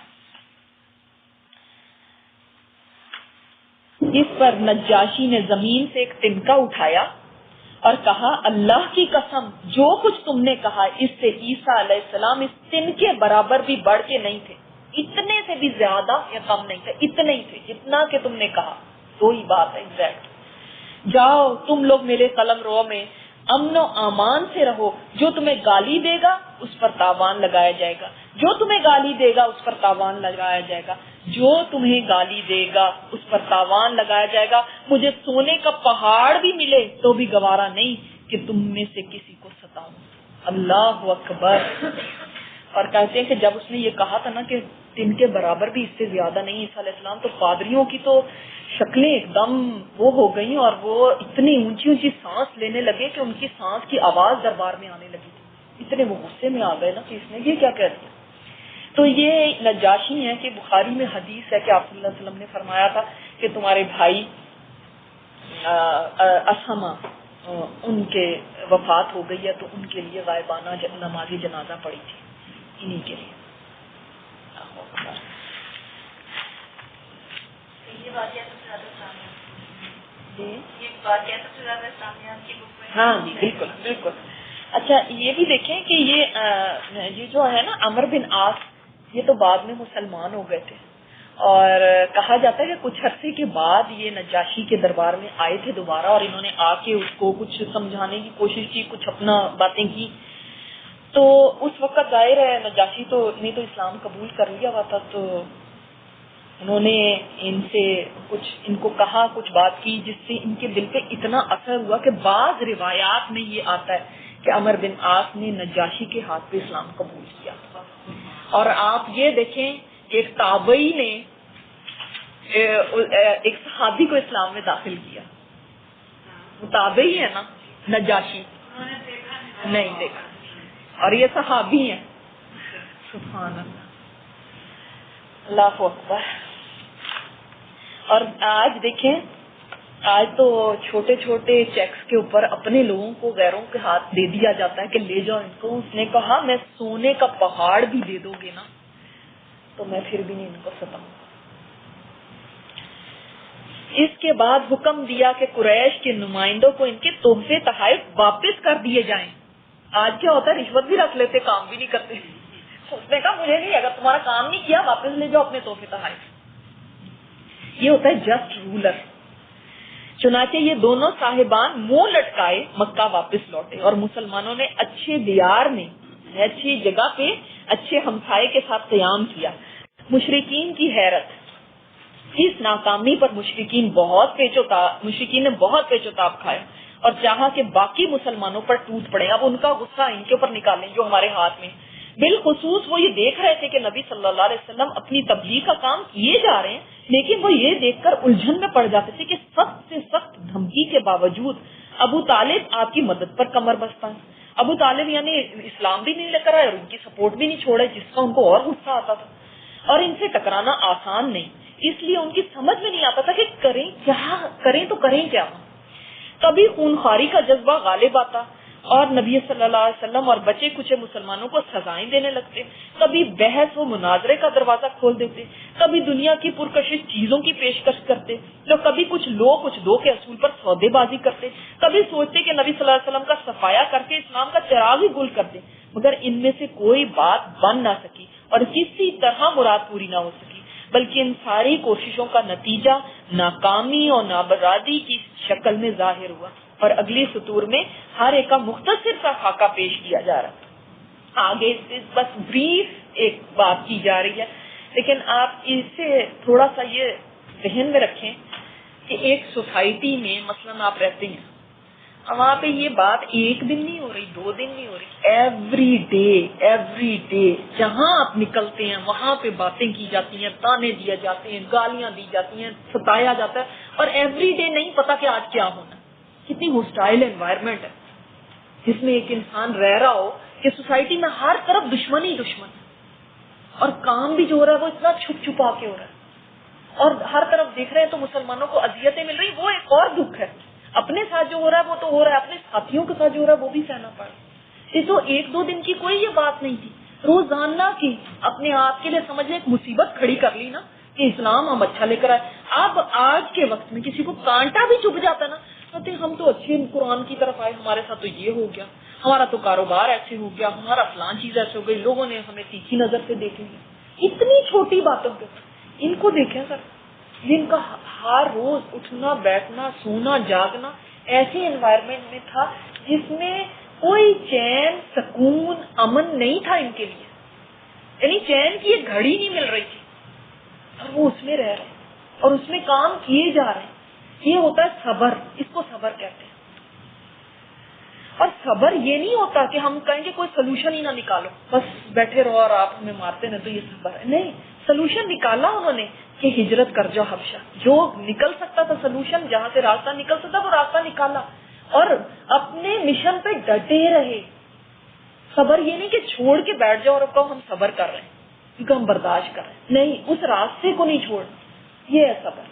اس پر نجاشی نے زمین سے ایک تنکا اٹھایا اور کہا اللہ کی قسم جو کچھ تم نے کہا اس سے عیسیٰ علیہ السلام اس تنکے برابر بھی بڑھ کے نہیں تھے. اتنے سے بھی زیادہ یا کم نہیں تھے، اتنے ہی تھے جتنا کہ تم نے کہا. وہی بات ہے ایگزیکٹ. جاؤ تم لوگ میرے قلم رو میں امن و امان سے رہو. جو تمہیں گالی دے گا اس پر تاوان لگایا جائے گا، جو تمہیں گالی دے گا اس پر تاوان لگایا جائے گا، جو تمہیں گالی دے گا اس پر تاوان لگایا جائے گا. مجھے سونے کا پہاڑ بھی ملے تو بھی گوارا نہیں کہ تم میں سے کسی کو ستاؤں. اللہ اکبر. اور کہتے ہیں کہ جب اس نے یہ کہا تھا نا کہ ان کے برابر بھی اس سے زیادہ نہیں عیسیٰ علیہ السلام، تو پادریوں کی تو شکلیں ایک دم وہ ہو گئی اور وہ اتنی اونچی اونچی سانس لینے لگے کہ ان کی سانس کی آواز دربار میں آنے لگی تھی. اتنے وہ غصے میں آ گئے نا کہ اس نے یہ کیا کہہ دیا. تو یہ نجاشی ہے کہ بخاری میں حدیث ہے کہ آپ صلی اللہ علیہ وسلم نے فرمایا تھا کہ تمہارے بھائی اسحمہ ان کے وفات ہو گئی ہے تو ان کے لیے غائبانہ نماز جنازہ پڑی تھی انہی کے لیے. ہاں جی بالکل بالکل. اچھا یہ بھی دیکھیں کہ یہ جو ہے نا عمر بن عاص، یہ تو بعد میں مسلمان ہو گئے تھے اور کہا جاتا ہے کہ کچھ عرصے کے بعد یہ نجاشی کے دربار میں آئے تھے دوبارہ اور انہوں نے آ کے اس کو کچھ سمجھانے کی کوشش کی، کچھ اپنا باتیں کی. تو اس وقت ظاہر ہے نجاشی تو نے تو اسلام قبول کر لیا ہوا تھا، تو انہوں نے ان کو کہا، کچھ بات کی جس سے ان کے دل پہ اتنا اثر ہوا کہ بعض روایات میں یہ آتا ہے کہ عمر بن عاص نے نجاشی کے ہاتھ پہ اسلام قبول کیا. اور آپ یہ دیکھیں ایک تابعی نے ایک صحابی کو اسلام میں داخل کیا. وہ تابعی ہے نا نجاشی، نہیں دیکھا اور یہ صحابی ہیں. سبحان اللہ، اللہ اکبر. اور آج دیکھیں، آج تو چھوٹے چھوٹے چیکس کے اوپر اپنے لوگوں کو غیروں کے ہاتھ دے دیا جاتا ہے کہ لے جاؤ ان کو. اس نے کہا میں سونے کا پہاڑ بھی دے دو گے نا تو میں پھر بھی نہیں ان کو ستاؤں. اس کے بعد حکم دیا کہ قریش کے نمائندوں کو ان کے تحفے تحائف واپس کر دیے جائیں. آج کیا ہوتا ہے، رشوت بھی رکھ لیتے، کام بھی نہیں کرتے. اس نے کہا مجھے نہیں، اگر تمہارا کام نہیں کیا واپس لے جاؤ اپنے تحفے تحائف. یہ ہوتا ہے جسٹ رولر. چنانچہ یہ دونوں صاحبان منہ لٹکائے مکہ واپس لوٹے اور مسلمانوں نے اچھے دیار میں، اچھی جگہ پہ اچھے ہمسائے کے ساتھ قیام کیا. مشرکین کی حیرت، اس ناکامی پر مشرکین نے بہت پیچ و تاب کھایا اور چاہا کہ باقی مسلمانوں پر ٹوٹ پڑے. اب ان کا غصہ ان کے اوپر نکالیں جو ہمارے ہاتھ میں. بالخصوص وہ یہ دیکھ رہے تھے کہ نبی صلی اللہ علیہ وسلم اپنی تبلیغ کا کام کیے جا رہے ہیں، لیکن وہ یہ دیکھ کر الجھن میں پڑ جاتے تھے کہ سخت سے سخت دھمکی کے باوجود ابو طالب آپ کی مدد پر کمر بستہ ہے. ابو طالب یعنی اسلام بھی نہیں لے کر آئے اور ان کی سپورٹ بھی نہیں چھوڑے، جس کا ان کو اور غصہ آتا تھا. اور ان سے ٹکرانا آسان نہیں، اس لیے ان کی سمجھ میں نہیں آتا تھا کہ کریں تو کریں کیا. کبھی خونخواری کا جذبہ غالب آتا اور نبی صلی اللہ علیہ وسلم اور بچے کچے مسلمانوں کو سزائیں دینے لگتے. کبھی بحث و مناظرے کا دروازہ کھول دیتے، کبھی دنیا کی پرکشش چیزوں کی پیشکش کرتے، تو کبھی کچھ لو کچھ دو کے اصول پر سودے بازی کرتے. کبھی سوچتے کہ نبی صلی اللہ علیہ وسلم کا صفایا کر کے اسلام کا چراغ ہی گل کرتے، مگر ان میں سے کوئی بات بن نہ سکی اور کسی طرح مراد پوری نہ ہو سکی، بلکہ ان ساری کوششوں کا نتیجہ ناکامی اور نابرادی کی شکل میں ظاہر ہوا. اور اگلی سطور میں ہر ایک کا مختصر سا خاکہ پیش کیا جا رہا ہے. آگے بس بریف ایک بات کی جا رہی ہے، لیکن آپ اس سے تھوڑا سا یہ ذہن میں رکھیں کہ ایک سوسائٹی میں مثلاً آپ رہتے ہیں، وہاں پہ یہ بات ایک دن نہیں ہو رہی، 2 دن نہیں ہو رہی، ایوری ڈے جہاں آپ نکلتے ہیں وہاں پہ باتیں کی جاتی ہیں، تانے دیے جاتے ہیں، گالیاں دی جاتی ہیں، ستایا جاتا ہے، اور ایوری ڈے نہیں پتا کہ آج کیا ہونا. کتنی ہوسٹائل انوائرمنٹ ہے جس میں ایک انسان رہ رہا ہو کہ سوسائٹی میں ہر طرف دشمن ہی دشمن ہے، اور کام بھی جو ہو رہا ہے وہ اتنا چھپ چھپا کے ہو رہا ہے، اور ہر طرف دیکھ رہے ہیں تو مسلمانوں کو اذیتیں مل رہی. وہ ایک اور دکھ ہے، اپنے ساتھ جو ہو رہا ہے وہ تو ہو رہا ہے، اپنے ساتھیوں کے ساتھ جو ہو رہا ہے وہ بھی سہنا پڑ رہا ہے. یہ تو 1-2 دن کی کوئی یہ بات نہیں تھی، روزانہ کی اپنے آپ کے لیے سمجھے ایک مصیبت کھڑی کر لی نا کہ اسلام ہم اچھا لے کر آئے. اب آج کے وقت میں کسی کو کانٹا بھی چبھ جاتا نا، کہتے ہم تو اچھے قرآن کی طرف آئے، ہمارے ساتھ تو یہ ہو گیا، ہمارا تو کاروبار ایسے ہو گیا، ہمارا فلان چیز ایسے ہو گئی، لوگوں نے ہمیں تیکھی نظر سے دیکھ لی. اتنی چھوٹی باتوں پہ ان کو دیکھیں سر، جن کا ہر روز اٹھنا بیٹھنا سونا جاگنا ایسی انوائرمنٹ میں تھا جس میں کوئی چین سکون امن نہیں تھا ان کے لیے، یعنی چین کی ایک گھڑی نہیں مل رہی تھی، اور وہ اس میں رہ رہے ہیں اور اس میں کام کیے جا رہے ہیں۔ یہ ہوتا ہے صبر، اس کو صبر کہتے ہیں۔ اور صبر یہ نہیں ہوتا کہ ہم کہیں گے کوئی سولوشن ہی نہ نکالو، بس بیٹھے رہو اور آپ ہمیں مارتے نہ، تو یہ صبر ہے نہیں۔ سولوشن نکالا انہوں نے کہ ہجرت کر جاؤ حبشہ، جو نکل سکتا تھا سولوشن، جہاں سے راستہ نکل سکتا وہ راستہ نکالا، اور اپنے مشن پہ ڈٹے رہے۔ صبر یہ نہیں کہ چھوڑ کے بیٹھ جاؤ اور کہو ہم صبر کر رہے ہیں کیونکہ ہم برداشت کر رہے ہیں، نہیں، اس راستے کو نہیں چھوڑنا، یہ ہے صبر۔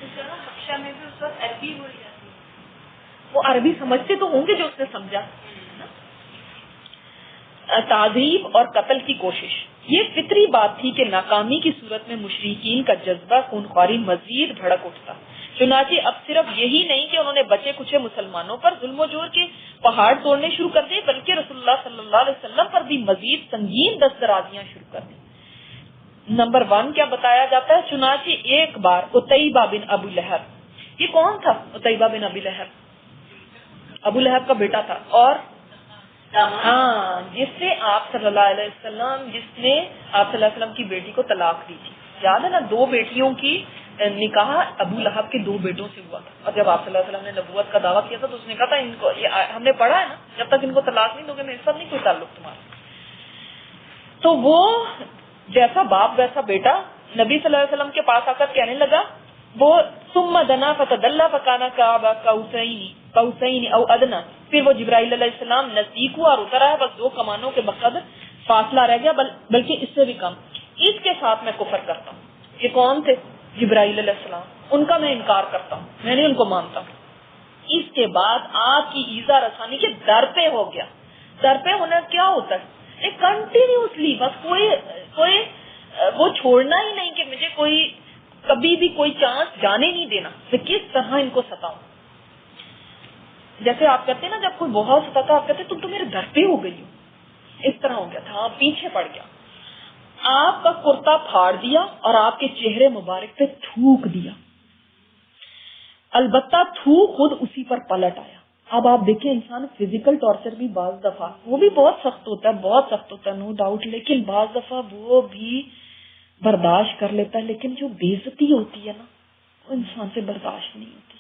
حبشہ میں بھی اس وقت عربی بولی جاتی ہے، وہ عربی سمجھتے تو ہوں گے جو اس نے سمجھا۔ تعذیب اور قتل کی کوشش، یہ فطری بات تھی کہ ناکامی کی صورت میں مشرکین کا جذبہ خونخواری مزید بھڑک اٹھتا۔ چنانچہ اب صرف یہی نہیں کہ انہوں نے بچے کچھ مسلمانوں پر ظلم و جور کے پہاڑ توڑنے شروع کر دیے، بلکہ رسول اللہ صلی اللہ علیہ وسلم پر بھی مزید سنگین دست درازیاں شروع کر دی۔ نمبر 1 کیا بتایا جاتا ہے؟ چنانچہ ایک بار عتیبہ بن ابو لہب، یہ کون تھا عتیبہ بن ابی لہب؟ ابو لہب کا بیٹا تھا، اور ہاں جس سے آپ صلی اللہ علیہ وسلم، جس نے آپ صلی اللہ علیہ وسلم کی بیٹی کو طلاق دی تھی، یاد ہے نا؟ 2 بیٹیوں کی نکاح ابو لہب کے 2 بیٹوں سے ہوا تھا، اور جب آپ صلی اللہ علیہ وسلم نے نبوت کا دعویٰ کیا تھا تو اس نے کہا تھا ان کو، ہم نے پڑھا ہے نا، جب تک ان کو طلاق نہیں دو گے میرے ساتھ نہیں کوئی تعلق تمہارا۔ تو وہ جیسا باپ ویسا بیٹا نبی صلی اللہ علیہ وسلم کے پاس آ کر کہنے لگا، وہ ثم دنا فتدلى فكان قاب قوسين او ادنى، پھر وہ جبرائیل علیہ السلام نزدیک ہوا اور اتر آیا، بس 2 کمانوں کے مقصد فاصلہ رہ گیا، بلکہ اس سے بھی کم، اس کے ساتھ میں کفر کرتا ہوں۔ یہ کون تھے؟ جبرائیل علیہ السلام، ان کا میں انکار کرتا ہوں، میں نہیں ان کو مانتا ہوں۔ اس کے بعد آپ کی ایذا رسانی کے در پہ ہو گیا۔ در پہ ہونا کیا ہوتا ہے؟ کنٹینیوسلی، بس کوئی وہ چھوڑنا ہی نہیں کہ مجھے کوئی کبھی بھی کوئی چانس جانے نہیں دینا، میں کس طرح ان کو ستاؤں۔ جیسے آپ کہتے ہیں نا جب کوئی بہت ستاتا آپ کہتے ہیں تم تو میرے گھر پہ ہو گئی ہو، اس طرح ہو گیا تھا، پیچھے پڑ گیا، آپ کا کرتا پھاڑ دیا اور آپ کے چہرے مبارک پہ تھوک دیا، البتہ تھوک خود اسی پر پلٹ آیا۔ اب آپ دیکھیں انسان فزیکل ٹارچر بھی بعض دفعہ وہ بھی بہت سخت ہوتا ہے، بہت سخت ہوتا ہے، نو ڈاؤٹ، لیکن بعض دفعہ وہ بھی برداشت کر لیتا ہے، لیکن جو بے عزتی ہوتی ہے نا وہ انسان سے برداشت نہیں ہوتی،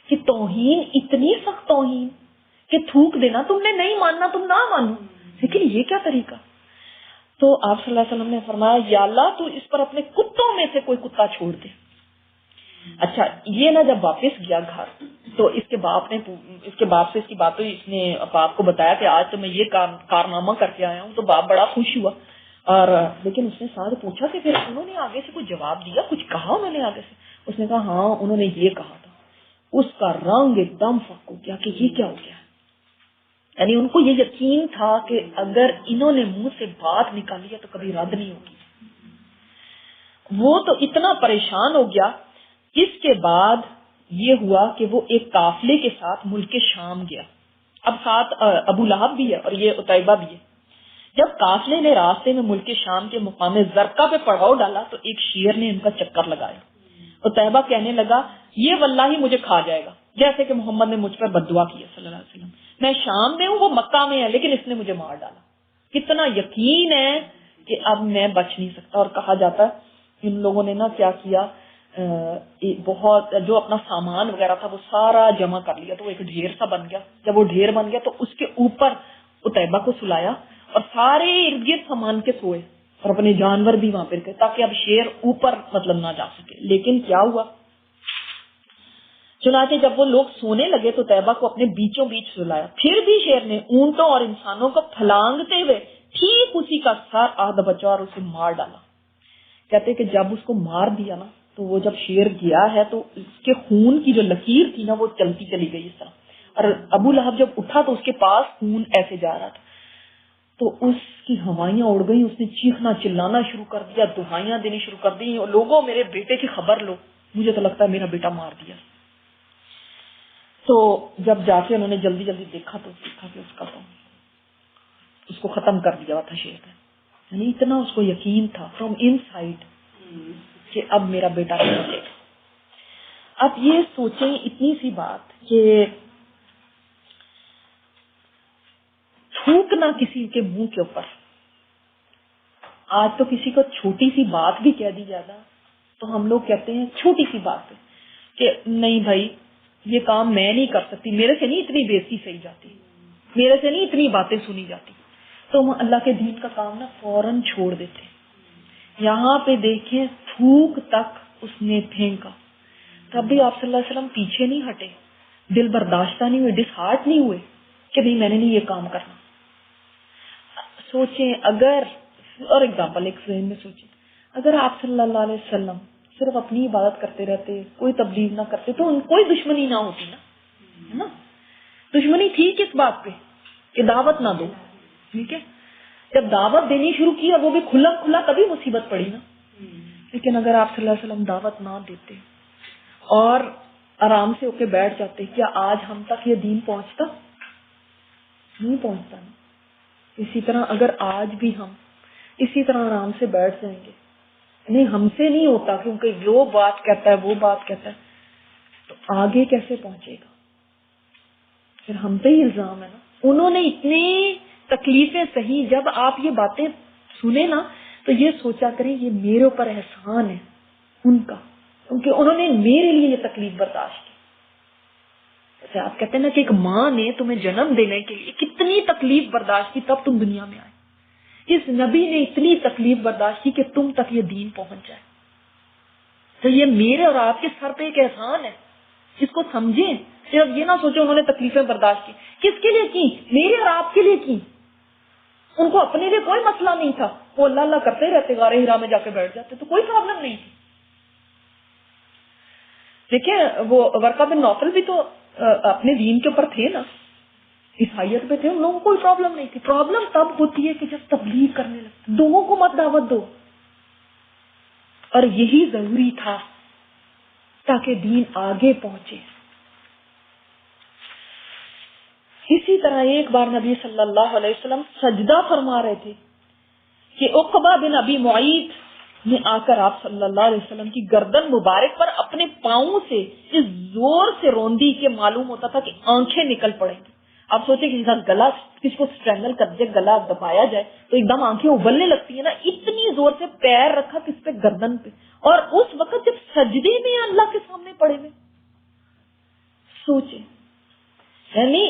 کہ توہین، اتنی سخت توہین کہ تھوک دینا، تم نے نہیں ماننا تم نہ مانو، لیکن یہ کیا طریقہ۔ تو آپ صلی اللہ علیہ وسلم نے فرمایا یا اللہ تو اس پر اپنے کتوں میں سے کوئی کتا چھوڑ دے۔ اچھا یہ نا جب واپس گیا گھر تو اس کے باپ سے اس کی بات ہوئی، اس نے باپ کو بتایا کہ آج تو میں یہ کارنامہ کر کے آیا ہوں، تو باپ بڑا خوش ہوا، اور لیکن اس نے ساتھ پوچھا کہ پھر انہوں نے آگے سے کوئی جواب دیا، کچھ کہا انہوں نے آگے سے؟ اس نے کہا ہاں انہوں نے یہ کہا تھا۔ اس کا رنگ ایک دم فک ہو گیا کہ یہ کیا ہو گیا، یعنی ان کو یہ یقین تھا کہ اگر انہوں نے منہ سے بات نکالی ہے تو کبھی رد نہیں ہوگی۔ وہ تو اتنا پریشان ہو گیا۔ اس کے بعد یہ ہوا کہ وہ ایک قافلے کے ساتھ ملک شام گیا، اب ساتھ ابو لہب بھی ہے اور یہ عتیبہ بھی ہے۔ جب قافلے نے راستے میں ملک شام کے مقام زرقہ پہ پڑاؤ ڈالا تو ایک شیر نے ان کا چکر لگایا۔ عتیبہ کہنے لگا یہ واللہ مجھے کھا جائے گا، جیسے کہ محمد نے مجھ پر بددعا کی صلی اللہ علیہ وسلم، میں شام میں ہوں وہ مکہ میں ہے، لیکن اس نے مجھے مار ڈالا۔ کتنا یقین ہے کہ اب میں بچ نہیں سکتا۔ اور کہا جاتا ہے ان لوگوں نے نا کیا کیا، بہت جو اپنا سامان وغیرہ تھا وہ سارا جمع کر لیا، تو وہ ایک ڈھیر سا بن گیا۔ جب وہ ڈھیر بن گیا تو اس کے اوپر عتیبہ کو سلایا اور سارے ارد گرد سامان کے سوئے اور اپنے جانور بھی وہاں پہ رکھے تاکہ اب شیر اوپر مطلب نہ جا سکے۔ لیکن کیا ہوا، چنانچہ جب وہ لوگ سونے لگے تو عتیبہ کو اپنے بیچوں بیچ سلایا، پھر بھی شیر نے اونٹوں اور انسانوں کو پھلانگتے ہوئے ٹھیک اسی کا سر آدھ بچا اور اسے مار ڈالا۔ کہتے کہ جب اس کو مار دیا نا تو وہ جب شیر گیا ہے تو اس کے خون کی جو لکیر تھی نا وہ چلتی چلی گئی اس طرح، اور ابو لہب جب اٹھا تو اس کے پاس خون ایسے جا رہا تھا، تو اس کی ہوائیاں اڑ گئی، اس نے چیخنا چلانا شروع کر دیا، دعائیاں دینی شروع کر دی، لوگوں میرے بیٹے کی خبر لو، مجھے تو لگتا ہے میرا بیٹا مار دیا۔ تو جب جا کے انہوں نے جلدی جلدی دیکھا تو دیکھا کہ اس کا تو اس کو ختم کر دیا تھا شیر نے، یعنی اتنا اس کو یقین تھا فرام ان سائڈ کہ اب میرا بیٹا نہیں بچے گا۔ اب یہ سوچیں اتنی سی بات کہ تھوکنا کسی کے منہ کے اوپر، آج تو کسی کو چھوٹی سی بات بھی کہہ دی جاتا تو ہم لوگ کہتے ہیں چھوٹی سی بات ہے کہ نہیں بھائی یہ کام میں نہیں کر سکتی، میرے سے نہیں اتنی بےعزتی سہی جاتی، میرے سے نہیں اتنی باتیں سنی جاتی، تو ہم اللہ کے دین کا کام نا فوراً چھوڑ دیتے۔ یہاں پہ دیکھیں تھوک تک اس نے پھینکا، تب بھی آپ صلی اللہ علیہ وسلم پیچھے نہیں ہٹے، دل برداشتہ نہیں ہوئے، ڈس ہارٹ نہیں ہوئے کہ نہیں میں نے نہیں یہ کام کرنا۔ سوچیں اگر، اور ایگزامپل ایک ذہن میں سوچیں، اگر آپ صلی اللہ علیہ وسلم صرف اپنی عبادت کرتے رہتے، کوئی تبلیغ نہ کرتے تو ان کوئی دشمنی نہ ہوتی نا، ہے نا؟ دشمنی تھی کس بات پہ کہ دعوت نہ دو، ٹھیک ہے؟ جب دعوت دینی شروع کی اور وہ بھی کھلا کھلا تبھی مصیبت پڑی نا۔ لیکن اگر آپ صلی اللہ علیہ وسلم دعوت نہ دیتے اور آرام سے ہو کے بیٹھ جاتے، کیا آج ہم تک یہ دین پہنچتا؟ نہیں پہنچتا نا۔ اسی طرح اگر آج بھی ہم اسی طرح آرام سے بیٹھ جائیں گے، نہیں ہم سے نہیں ہوتا کیونکہ وہ بات کہتا ہے وہ بات کہتا ہے، تو آگے کیسے پہنچے گا؟ پھر ہم پہ ہی الزام ہے نا۔ انہوں نے اتنی تکلیفیں سہی، جب آپ یہ باتیں سنیں نا تو یہ سوچا کریں یہ میرے اوپر احسان ہے ان کا، کیونکہ انہوں نے میرے لیے یہ تکلیف برداشت کی۔ جیسے آپ کہتے ہیں نا کہ ایک ماں نے تمہیں جنم دینے کے لیے کتنی تکلیف برداشت کی تب تم دنیا میں آئے، اس نبی نے اتنی تکلیف برداشت کی کہ تم تک یہ دین پہنچ جائے، تو یہ میرے اور آپ کے سر پہ ایک احسان ہے، اس کو سمجھیں۔ صرف یہ نہ سوچیں انہوں نے تکلیفیں برداشت کی، کس کے لیے کی؟ میرے اور آپ کے لیے کی۔ ان کو اپنے لیے کوئی مسئلہ نہیں تھا، وہ اللہ اللہ کرتے رہتے، غار ہرا میں جا کے بیٹھ جاتے تو کوئی پرابلم نہیں تھی۔ دیکھیں وہ ورقہ بن نوفل بھی تو اپنے دین کے اوپر تھے نا، عیسائیت پہ تھے، ان لوگوں کو کوئی پرابلم نہیں تھی۔ پرابلم تب ہوتی ہے کہ جب تبلیغ کرنے لگتے، دونوں کو مت دعوت دو، اور یہی ضروری تھا تاکہ دین آگے پہنچے۔ اسی طرح ایک بار نبی صلی اللہ علیہ وسلم سجدہ فرما رہے تھے کہ عقبہ بن ابی معیط نے آ کر آپ صلی اللہ علیہ وسلم کی گردن مبارک پر اپنے پاؤں سے اس زور سے روندی کہ معلوم ہوتا تھا کہ آنکھیں نکل پڑیں گی۔ آپ سوچیں کہ انسان گلا کسی کو اسٹرینگل کر دے، گلا دبایا جائے تو ایک دم آنکھیں ابلنے لگتی ہیں نا، اتنی زور سے پیر رکھا کس پہ؟ گردن پہ، اور اس وقت جب سجدے میں اللہ کے سامنے پڑے ہوئے۔ سوچیں یعنی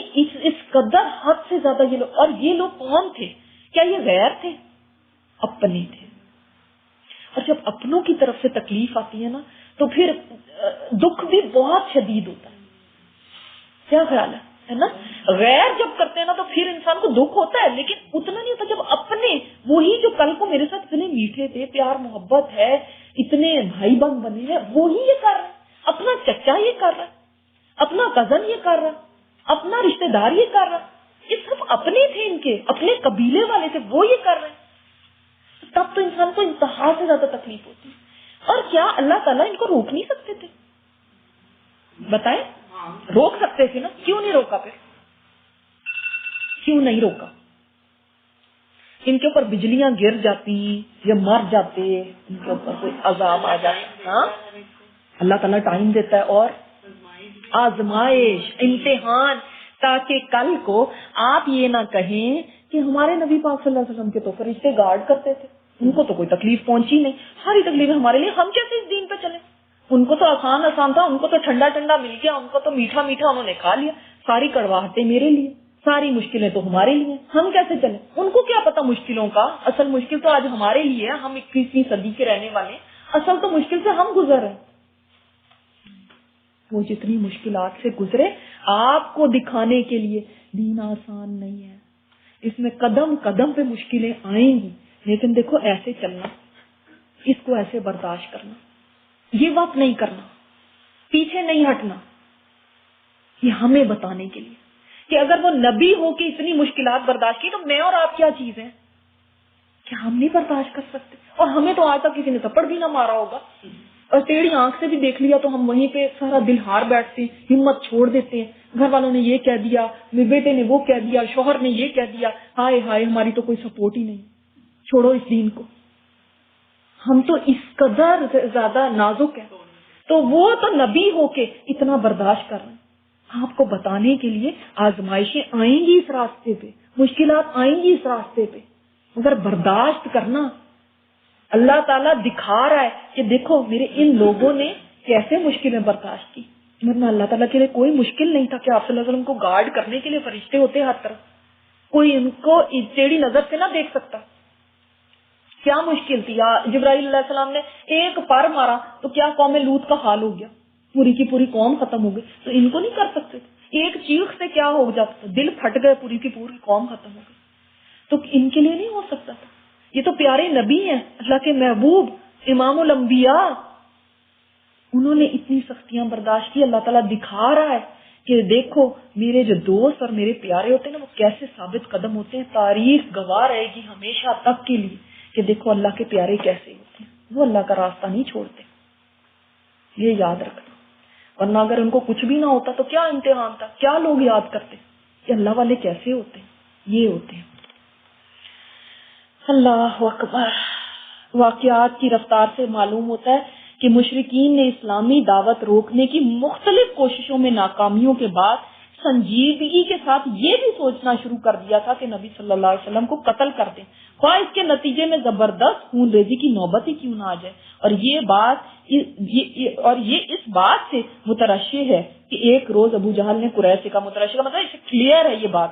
اس قدر حد سے زیادہ یہ لوگ، اور یہ لوگ کون تھے؟ کیا یہ غیر تھے؟ اپنے تھے۔ اور جب اپنوں کی طرف سے تکلیف آتی ہے نا تو پھر دکھ بھی بہت شدید ہوتا ہے۔ کیا خیال ہے نا؟ غیر جب کرتے ہیں نا تو پھر انسان کو دکھ ہوتا ہے، لیکن اتنا نہیں ہوتا جب اپنے، وہی جو کل کو میرے ساتھ اتنے میٹھے تھے، پیار محبت ہے، اتنے بھائی بہن بنے ہیں، وہی یہ کر رہے ہیں، اپنا چچا یہ کر رہا ہے، اپنا کزن یہ کر رہا ہے، اپنا رشتہ دار یہ کر رہا ہے، یہ سب اپنے تھے، ان کے اپنے قبیلے والے تھے، وہ یہ کر رہے ہیں، تب تو انسان کو انتہا سے زیادہ تکلیف ہوتی ہے۔ اور کیا اللہ تعالیٰ ان کو روک نہیں سکتے تھے؟ بتائیں، روک سکتے تھے نا، کیوں نہیں روکا؟ پھر کیوں نہیں روکا؟ ان کے اوپر بجلیاں گر جاتی یا مر جاتے، ان کے اوپر کوئی عذاب آ جاتا، ہاں اللہ تعالیٰ ٹائم دیتا ہے اور آزمائش، امتحان، تاکہ کل کو آپ یہ نہ کہیں کہ ہمارے نبی پاک صلی اللہ علیہ وسلم کے تو فرشتے گارڈ کرتے تھے، ان کو تو کوئی تکلیف پہنچی نہیں، ساری تکلیفیں ہمارے لیے، ہم کیسے اس دین پہ چلیں؟ ان کو تو آسان آسان تھا، ان کو تو ٹھنڈا ٹھنڈا مل گیا، ان کو تو میٹھا میٹھا انہوں نے کھا لیا، ساری کڑواہٹیں میرے لیے، ساری مشکلیں تو ہمارے لیے، ہم کیسے چلیں؟ ان کو کیا پتا مشکلوں کا، اصل مشکل تو آج ہمارے لیے ہے، ہم 21ویں صدی کے رہنے والے، اصل تو مشکل سے ہم گزر رہے ہیں۔ وہ جتنی مشکلات سے گزرے آپ کو دکھانے کے لیے دین آسان نہیں ہے، اس میں قدم قدم پہ مشکلیں آئیں گی، لیکن دیکھو ایسے چلنا، اس کو ایسے برداشت کرنا، یہ وقت نہیں کرنا، پیچھے نہیں ہٹنا، یہ ہمیں بتانے کے لیے کہ اگر وہ نبی ہو کے اتنی مشکلات برداشت کی تو میں اور آپ کیا چیز ہیں؟ کیا ہم نہیں برداشت کر سکتے؟ اور ہمیں تو آج تک کسی نے تھپڑ بھی نہ مارا ہوگا، اور ٹیڑھی آنکھ سے بھی دیکھ لیا تو ہم وہیں پہ سارا دل ہار بیٹھتے ہیں، ہمت چھوڑ دیتے ہیں، گھر والوں نے یہ کہہ دیا، میرے بیٹے نے وہ کہہ دیا، شوہر نے یہ کہہ دیا، ہائے ہائے ہماری تو کوئی سپورٹ ہی نہیں، چھوڑو اس دین کو، ہم تو اس قدر زیادہ نازک ہیں، تو وہ تو نبی ہو کے اتنا برداشت کر رہے ہیں۔ آپ کو بتانے کے لیے آزمائشیں آئیں گی اس راستے پہ، مشکلات آئیں گی اس راستے پہ، مگر برداشت کرنا۔ اللہ تعالیٰ دکھا رہا ہے کہ دیکھو میرے ان لوگوں نے کیسے مشکلیں برداشت کی، ورنہ اللہ تعالیٰ کے لیے کوئی مشکل نہیں تھا کہ آپ صلی اللہ علیہ وسلم کو گارڈ کرنے کے لیے فرشتے ہوتے ہر طرف، کوئی ان کو ٹیڑھی نظر سے نہ دیکھ سکتا۔ کیا مشکل تھی؟ جبرائیل علیہ السلام نے ایک پر مارا تو کیا قوم لوط کا حال ہو گیا، پوری کی پوری قوم ختم ہو گئی، تو ان کو نہیں کر سکتے تھے؟ ایک چیخ سے کیا ہو جاتا تھا، دل پھٹ گئے، پوری کی پوری قوم ختم ہو گئی، تو ان کے لیے نہیں ہو سکتا تھا؟ یہ تو پیارے نبی ہیں، اللہ کے محبوب، امام الانبیاء، انہوں نے اتنی سختیاں برداشت کی۔ اللہ تعالیٰ دکھا رہا ہے کہ دیکھو میرے جو دوست اور میرے پیارے ہوتے ہیں نا، وہ کیسے ثابت قدم ہوتے ہیں، تاریخ گواہ رہے گی ہمیشہ تک کے لیے کہ دیکھو اللہ کے پیارے کیسے ہوتے ہیں، وہ اللہ کا راستہ نہیں چھوڑتے، یہ یاد رکھنا۔ ورنہ اگر ان کو کچھ بھی نہ ہوتا تو کیا امتحان تھا، کیا لوگ یاد کرتے کہ اللہ والے کیسے ہوتے ہیں، یہ ہوتے ہیں۔ اللہ اکبر۔ واقعات کی رفتار سے معلوم ہوتا ہے کہ مشرکین نے اسلامی دعوت روکنے کی مختلف کوششوں میں ناکامیوں کے بعد سنجیدگی کے ساتھ یہ بھی سوچنا شروع کر دیا تھا کہ نبی صلی اللہ علیہ وسلم کو قتل کر دیں، خواہ اس کے نتیجے میں زبردست خون ریزی کی نوبت ہی کیوں نہ آ جائے۔ اور یہ اس بات سے مترشح ہے کہ ایک روز ابو جہل نے قریش سے کہا، مترشح کا مطلب اسے کلیئر ہے یہ بات،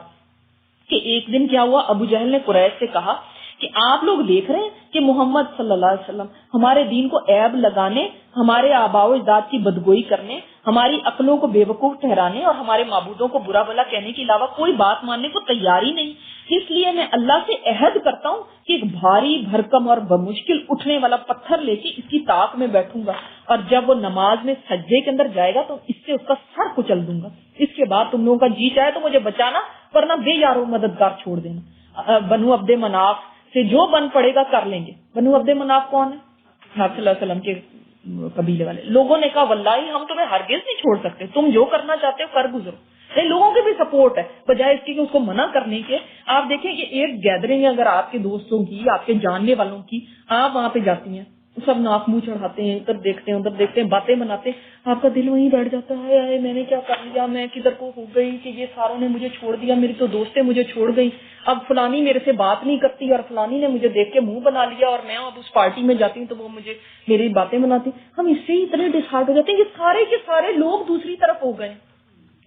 کہ ایک دن کیا ہوا، ابو جہل نے قریش سے کہا کہ آپ لوگ دیکھ رہے ہیں کہ محمد صلی اللہ علیہ وسلم ہمارے دین کو عیب لگانے، ہمارے آباء و اجداد کی بدگوئی کرنے، ہماری عقلوں کو بے وقوف ٹھہرانے اور ہمارے معبودوں کو برا بھلا کہنے کے علاوہ کوئی بات ماننے کو تیار ہی نہیں۔ اس لیے میں اللہ سے عہد کرتا ہوں کہ ایک بھاری بھرکم اور بمشکل اٹھنے والا پتھر لے کے اس کی طاق میں بیٹھوں گا، اور جب وہ نماز میں سجدے کے اندر جائے گا تو اس سے اس کا سر کچل دوں گا۔ اس کے بعد تم لوگوں کا جی چاہے تو مجھے بچانا، ورنہ بے یارو مددگار چھوڑ دینا۔ بنو عبد مناف سے جو بن پڑے گا کر لیں گے۔ بنو عبد مناف کون ہے؟ آپ صلی اللہ علیہ وسلم کے قبیلے والے لوگوں نے کہا واللہ ہم تمہیں ہرگز نہیں چھوڑ سکتے، تم جو کرنا چاہتے ہو کر گزرو۔ لوگوں کی بھی سپورٹ ہے، بجائے اس کی کہ اس کو منع کرنے کے۔ آپ دیکھیں کہ ایک گیدرنگ اگر آپ کے دوستوں کی، آپ کے جاننے والوں کی، آپ وہاں پہ جاتی ہیں، سب ناک منہ چڑھاتے ہیں، ادھر دیکھتے ہیں ادھر دیکھتے ہیں، باتیں بناتے ہیں، آپ کا دل وہیں بیٹھ جاتا ہے، میں نے کیا کر لیا، میں کدھر کو ہو گئی کہ یہ ساروں نے مجھے چھوڑ دیا، میری تو دوستیں مجھے چھوڑ گئی، اب فلانی میرے سے بات نہیں کرتی اور فلانی نے مجھے دیکھ کے منہ بنا لیا، اور میں اب اس پارٹی میں جاتی ہوں تو وہ مجھے میری باتیں بناتی۔ ہم اس سے ہی اتنے ڈسہارٹ ہو جاتے ہیں کہ سارے کے سارے لوگ دوسری طرف ہو گئے،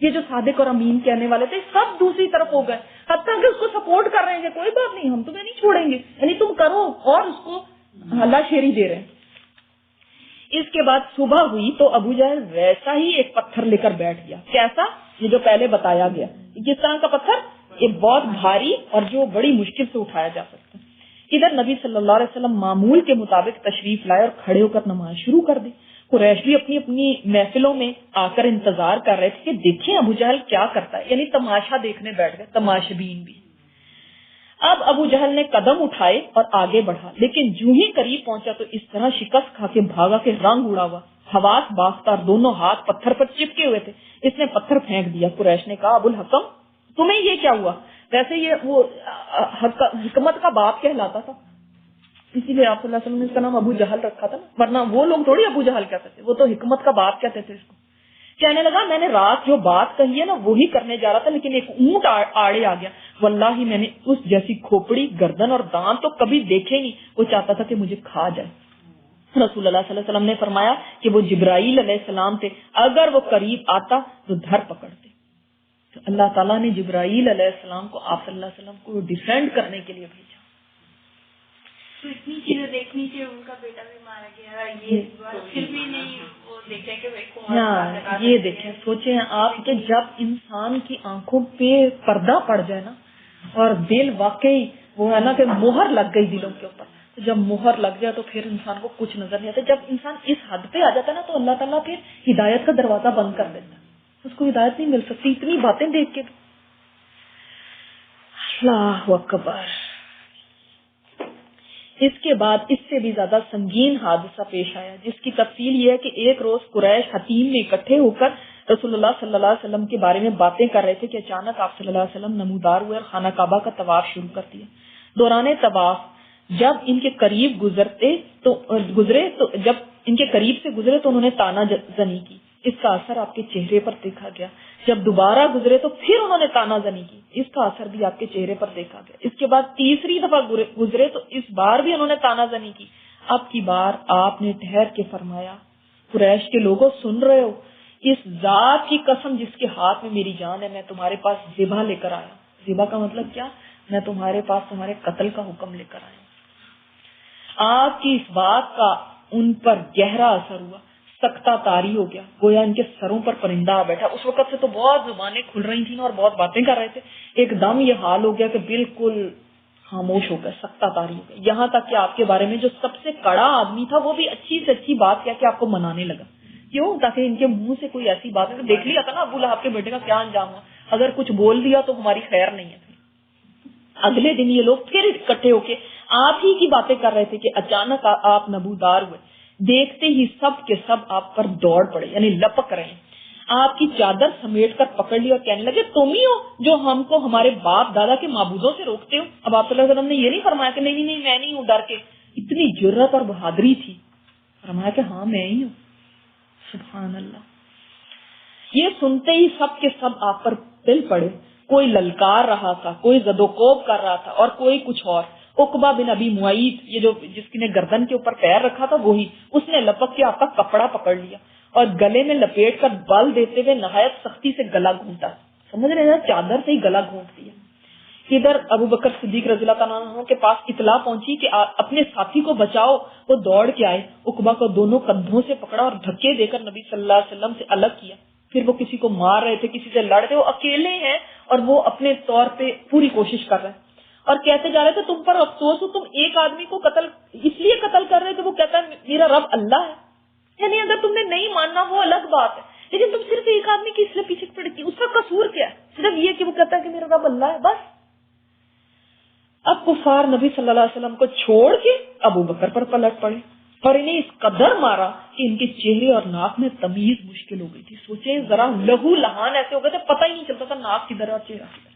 یہ جو صادق اور امین کہنے والے تھے سب دوسری طرف ہو گئے، حتیٰ کہ اس کو سپورٹ کر رہے ہیں کہ کوئی بات نہیں ہم تمہیں نہیں چھوڑیں گے، یعنی تم کرو، اور اس کو اللہ شیری دے رہے ہیں۔ اس کے بعد صبح ہوئی تو ابو جہل ویسا ہی ایک پتھر لے کر بیٹھ گیا۔ کیسا؟ یہ جو پہلے بتایا گیا۔ کس طرح کا پتھر؟ یہ بہت بھاری اور جو بڑی مشکل سے اٹھایا جا سکتا۔ ادھر نبی صلی اللہ علیہ وسلم معمول کے مطابق تشریف لائے اور کھڑے ہو کر نماز شروع کر دی۔ قریش بھی اپنی اپنی محفلوں میں آ کر انتظار کر رہے تھے کہ دیکھیں ابو جہل کیا کرتا ہے، یعنی تماشا دیکھنے بیٹھ گئے، تماشبین بھی۔ اب ابو جہل نے قدم اٹھائے اور آگے بڑھا، لیکن جو ہی قریب پہنچا تو اس طرح شکست کھا کے بھاگا کہ رنگ اڑا ہوا، حواس باختہ اور دونوں ہاتھ پتھر پر چپکے ہوئے تھے۔ اس نے پتھر پھینک دیا۔ قریش نے کہا ابو الحکم تمہیں یہ کیا ہوا؟ ویسے یہ وہ حکمت کا باپ کہلاتا تھا، اسی لیے آپ صلی اللہ علیہ وسلم نے اس کا نام ابو جہل رکھا تھا نا، ورنہ وہ لوگ تھوڑی ابو جہل کہتے تھے، وہ تو حکمت کا باپ کہتے تھے اس کو۔ کہنے لگا میں نے رات جو بات کہی ہے نا وہی کرنے جا رہا تھا، لیکن ایک اونٹ آڑے آ گیا، واللہ میں نے اس جیسی کھوپڑی، گردن اور دانت تو کبھی دیکھے نہیں، وہ چاہتا تھا کہ مجھے کھا جائے۔ رسول اللہ صلی اللہ علیہ وسلم نے فرمایا کہ وہ جبرائیل علیہ السلام تھے، اگر وہ قریب آتا تو دھر پکڑتے۔ تو اللہ تعالیٰ نے جبرائیل علیہ السلام کو آپ صلی اللہ علیہ وسلم کو ڈیفینڈ کرنے کے لیے بھیجا۔ تو اتنی چیزیں دیکھنی چاہیے، ان کا بیٹا بھی مارا گیا، یہ پھر بھی نہیں وہ دیکھیں کہ یہ دیکھیں، سوچیں آپ کہ جب انسان کی آنکھوں پہ پردہ پڑ جائے نا، اور دل واقعی وہ ہے نا کہ مہر لگ گئی دلوں کے اوپر، تو جب مہر لگ جائے تو پھر انسان کو کچھ نظر نہیں آتا۔ جب انسان اس حد پہ آ جاتا ہے نا تو اللہ تعالیٰ پھر ہدایت کا دروازہ بند کر دیتا ہے، اس کو ہدایت نہیں مل سکتی اتنی باتیں دیکھ کے۔ اللہ اکبر۔ اس کے بعد اس سے بھی زیادہ سنگین حادثہ پیش آیا، جس کی تفصیل یہ ہے کہ ایک روز قریش حتیم میں اکٹھے ہو کر رسول اللہ صلی اللہ علیہ وسلم کے بارے میں باتیں کر رہے تھے کہ اچانک آپ صلی اللہ علیہ وسلم نمودار ہوئے اور خانہ کعبہ کا طواف شروع کر دیا۔ دوران طواف جب ان کے قریب گزرے تو جب ان کے قریب سے گزرے تو انہوں نے تانا زنی کی، اس کا اثر آپ کے چہرے پر دیکھا گیا. جب دوبارہ گزرے تو پھر انہوں نے تانا زنی کی، اس کا اثر بھی آپ کے چہرے پر دیکھا گیا. اس کے بعد تیسری دفعہ گزرے تو اس بار بھی انہوں نے تانا زنی کی. اب کی بار آپ نے ٹھہر کے فرمایا، قریش کے لوگوں سن رہے ہو، اس ذات کی قسم جس کے ہاتھ میں میری جان ہے، میں تمہارے پاس ذبح لے کر آیا. ذبح کا مطلب کیا؟ میں تمہارے پاس تمہارے قتل کا حکم لے کر آیا. آپ کی اس بات کا ان پر گہرا اثر ہوا، سکتہ طاری ہو گیا، گویا ان کے سروں پر پرندہ آ بیٹھا. اس وقت سے تو بہت زبانیں کھل رہی تھیں اور بہت باتیں کر رہے تھے، ایک دم یہ حال ہو گیا کہ بالکل خاموش ہو گئے، سکتہ طاری ہو گیا. یہاں تک کہ آپ کے بارے میں جو سب سے کڑا آدمی تھا وہ بھی اچھی سے اچھی بات کیا کہ آپ کو منانے لگا. کیوں؟ تاکہ ان کے منہ سے کوئی ایسی بات ہے. دیکھ لیا تھا نا ابو لہب کے بیٹے کا کیا انجام ہوا، اگر کچھ بول دیا تو ہماری خیر نہیں ہے. اگلے دن یہ لوگ پھر اکٹھے ہو کے آپ ہی کی باتیں کر رہے تھے کہ اچانک آپ نبودار ہوئے. دیکھتے ہی سب کے سب آپ پر دوڑ پڑے، یعنی لپک رہے ہیں. آپ کی چادر سمیٹ کر پکڑ لی اور کہنے لگے تم ہی ہو جو ہم کو ہمارے باپ دادا کے معبودوں سے روکتے ہو. اب آپ صلی اللہ علیہ وسلم نے یہ نہیں فرمایا کہ نہیں میں نہیں ہوں، ڈر کے. اتنی جرأت اور بہادری تھی، فرمایا کہ ہاں میں ہی ہوں. سبحان اللہ. یہ سنتے ہی سب کے سب آپ پر پل پڑے. کوئی للکار رہا تھا، کوئی زد و کوب کر رہا تھا اور کوئی کچھ اور. عقبہ بن ابی معیط، یہ جو جس نے گردن کے اوپر پیر رکھا تھا وہی، اس نے لپک کے آپ کا کپڑا پکڑ لیا اور گلے میں لپیٹ کر بل دیتے ہوئے نہایت سختی سے گلا گھونٹا. سمجھ رہے ہیں؟ چادر سے ہی گلا گھونٹ دیا. ادھر ابو بکر صدیق رضی اللہ تعالیٰ عنہ کے پاس اطلاع پہنچی کہ اپنے ساتھی کو بچاؤ. وہ دوڑ کے آئے، عقبہ کو دونوں کندھوں سے پکڑا اور دھکے دے کر نبی صلی اللہ علیہ وسلم سے الگ کیا. پھر وہ کسی کو مار رہے تھے، کسی سے لڑ رہے، وہ اکیلے ہیں اور وہ اپنے طور پہ پوری کوشش کر رہے ہیں اور کہتے جا رہے تھے تم پر افسوس ہو، تم ایک آدمی کو اس لیے قتل کر رہے تھے، وہ کہتا ہے میرا رب اللہ ہے. یعنی اگر تم نے نہیں ماننا وہ الگ بات ہے، لیکن تم صرف ایک آدمی کی اس لیے پیچھے پڑ گئی، اس کا قصور کیا ہے؟ صرف یہ کہ وہ کہتا ہے کہ میرا رب اللہ ہے، بس. اب کفار نبی صلی اللہ علیہ وسلم کو چھوڑ کے ابو بکر پر پلٹ پڑے اور انہیں اس قدر مارا کہ ان کے چہرے اور ناک میں تمیز مشکل ہو گئی تھی. سوچیں ذرا، لہو لہان ایسے ہو گئے تھے، پتہ ہی نہیں چلتا تھا ناک کدھر اور چہرہ کدھر.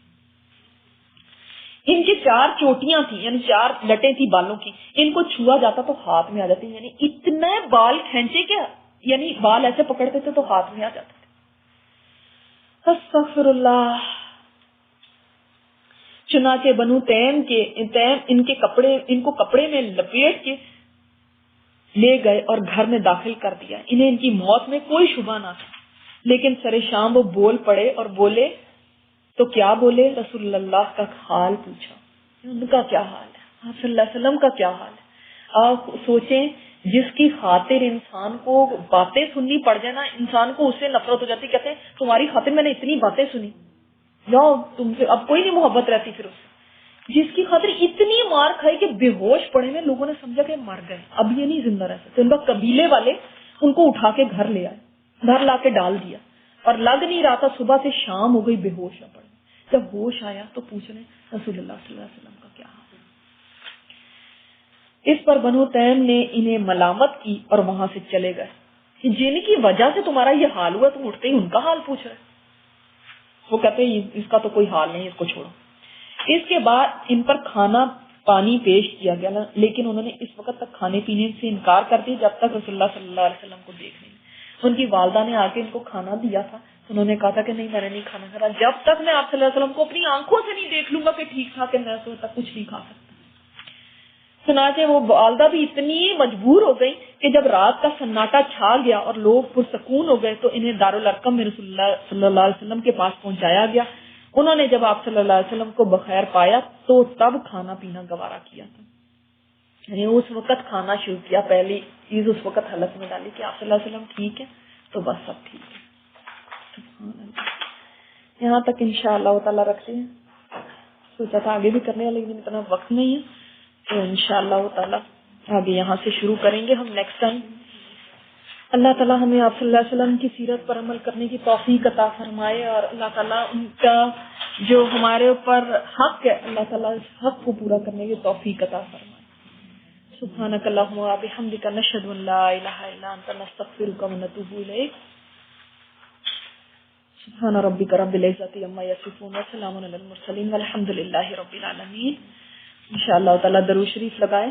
ان کی 4 چوٹیاں تھیں، یعنی 4 لٹیں تھی بالوں کی، ان کو چھوا جاتا تو ہاتھ میں آ جاتی. یعنی اتنے بال کھینچے کہ یعنی بال ایسے پکڑتے تھے تو ہاتھ میں آ جاتے تھے. استغفر اللہ. چنانچہ بنو تیم ان کو کپڑے میں لپیٹ کے لے گئے اور گھر میں داخل کر دیا. انہیں ان کی موت میں کوئی شبہ نہ تھا، لیکن سر شام وہ بول پڑے اور بولے تو کیا بولے؟ رسول اللہ کا حال پوچھا. ان کا کیا حال ہے؟ آپ صلی اللہ علیہ وسلم کا کیا حال ہے؟ آپ سوچیں، جس کی خاطر انسان کو باتیں سننی پڑ جائے نا، انسان کو اس سے نفرت ہو جاتی. کہتے ہیں تمہاری خاطر میں نے اتنی باتیں سنی، یا تم سے اب کوئی نہیں محبت رہتی. پھر اس سے جس کی خاطر اتنی مار کھائی کہ بے ہوش پڑے میں لوگوں نے سمجھا کہ مر گئے، اب یہ نہیں زندہ رہ سکتے. ان کا قبیلے والے ان کو اٹھا کے گھر لے آئے، گھر لا کے ڈال دیا اور لگ نہیں رہا تھا. صبح سے شام ہو گئی، بے ہوش پڑے. جب ہوش آیا تو پوچھ رہے رسول اللہ صلی اللہ علیہ وسلم کا کیا حال ہے. اس پر بنو تیم نے انہیں ملامت کی اور وہاں سے چلے گئے. جن کی وجہ سے تمہارا یہ حال ہوا تم اٹھتے ہی ان کا حال پوچھ رہے. وہ کہتے ہیں اس کا تو کوئی حال نہیں، اس کو چھوڑو. اس کے بعد ان پر کھانا پانی پیش کیا گیا، لیکن انہوں نے اس وقت تک کھانے پینے سے انکار کر دیا جب تک رسول اللہ صلی اللہ علیہ وسلم کو دیکھ نہیں. ان کی والدہ نے آ کے ان کو کھانا دیا تھا، انہوں نے کہا تھا کہ نہیں میں نے نہیں کھانا کھانا جب تک میں آپ صلی اللہ علیہ وسلم کو اپنی آنکھوں سے نہیں دیکھ لوں گا کہ ٹھیک ٹھاک ہے، میں اس وقت تک کچھ نہیں کھا سکتا. سناتے وہ والدہ بھی اتنی مجبور ہو گئی کہ جب رات کا سناٹا چھا گیا اور لوگ پرسکون ہو گئے تو انہیں دارالارقم میں رسول اللہ صلی اللہ علیہ وسلم کے پاس پہنچایا گیا. انہوں نے جب آپ صلی اللہ علیہ وسلم کو بخیر پایا تو تب کھانا پینا گوارا کیا تھا. یعنی اس وقت کھانا شروع کیا. پہلی چیز اس وقت حلق میں ڈالی کہ آپ صلی اللہ علیہ وسلم ٹھیک ہے، تو بس سب ٹھیک ہے. سبحان اللہ. یہاں تک انشاءاللہ تعالی رکھتے ہیں. سوچا تھا آگے بھی کرنے ہیں لیکن اتنا وقت نہیں ہے، تو انشاءاللہ تعالی آگے یہاں سے شروع کریں گے ہم نیکسٹ ٹائم. اللہ تعالیٰ ہمیں آپ صلی اللہ علیہ وسلم کی سیرت پر عمل کرنے کی توفیق عطا فرمائے، اور اللہ تعالیٰ ان کا جو ہمارے اوپر حق ہے اللہ تعالیٰ اس حق کو پورا کرنے کی توفیق عطا فرمائے. سبحانک اللہم و بحمدک نشہد ان لا الہ الا انت نستغفرک و نتوب الیک. سبحان ربک رب العزۃ عما یصفون و سلام علی المرسلین والحمد للہ رب العالمین. انشاءاللہ تعالیٰ درود شریف لگائے.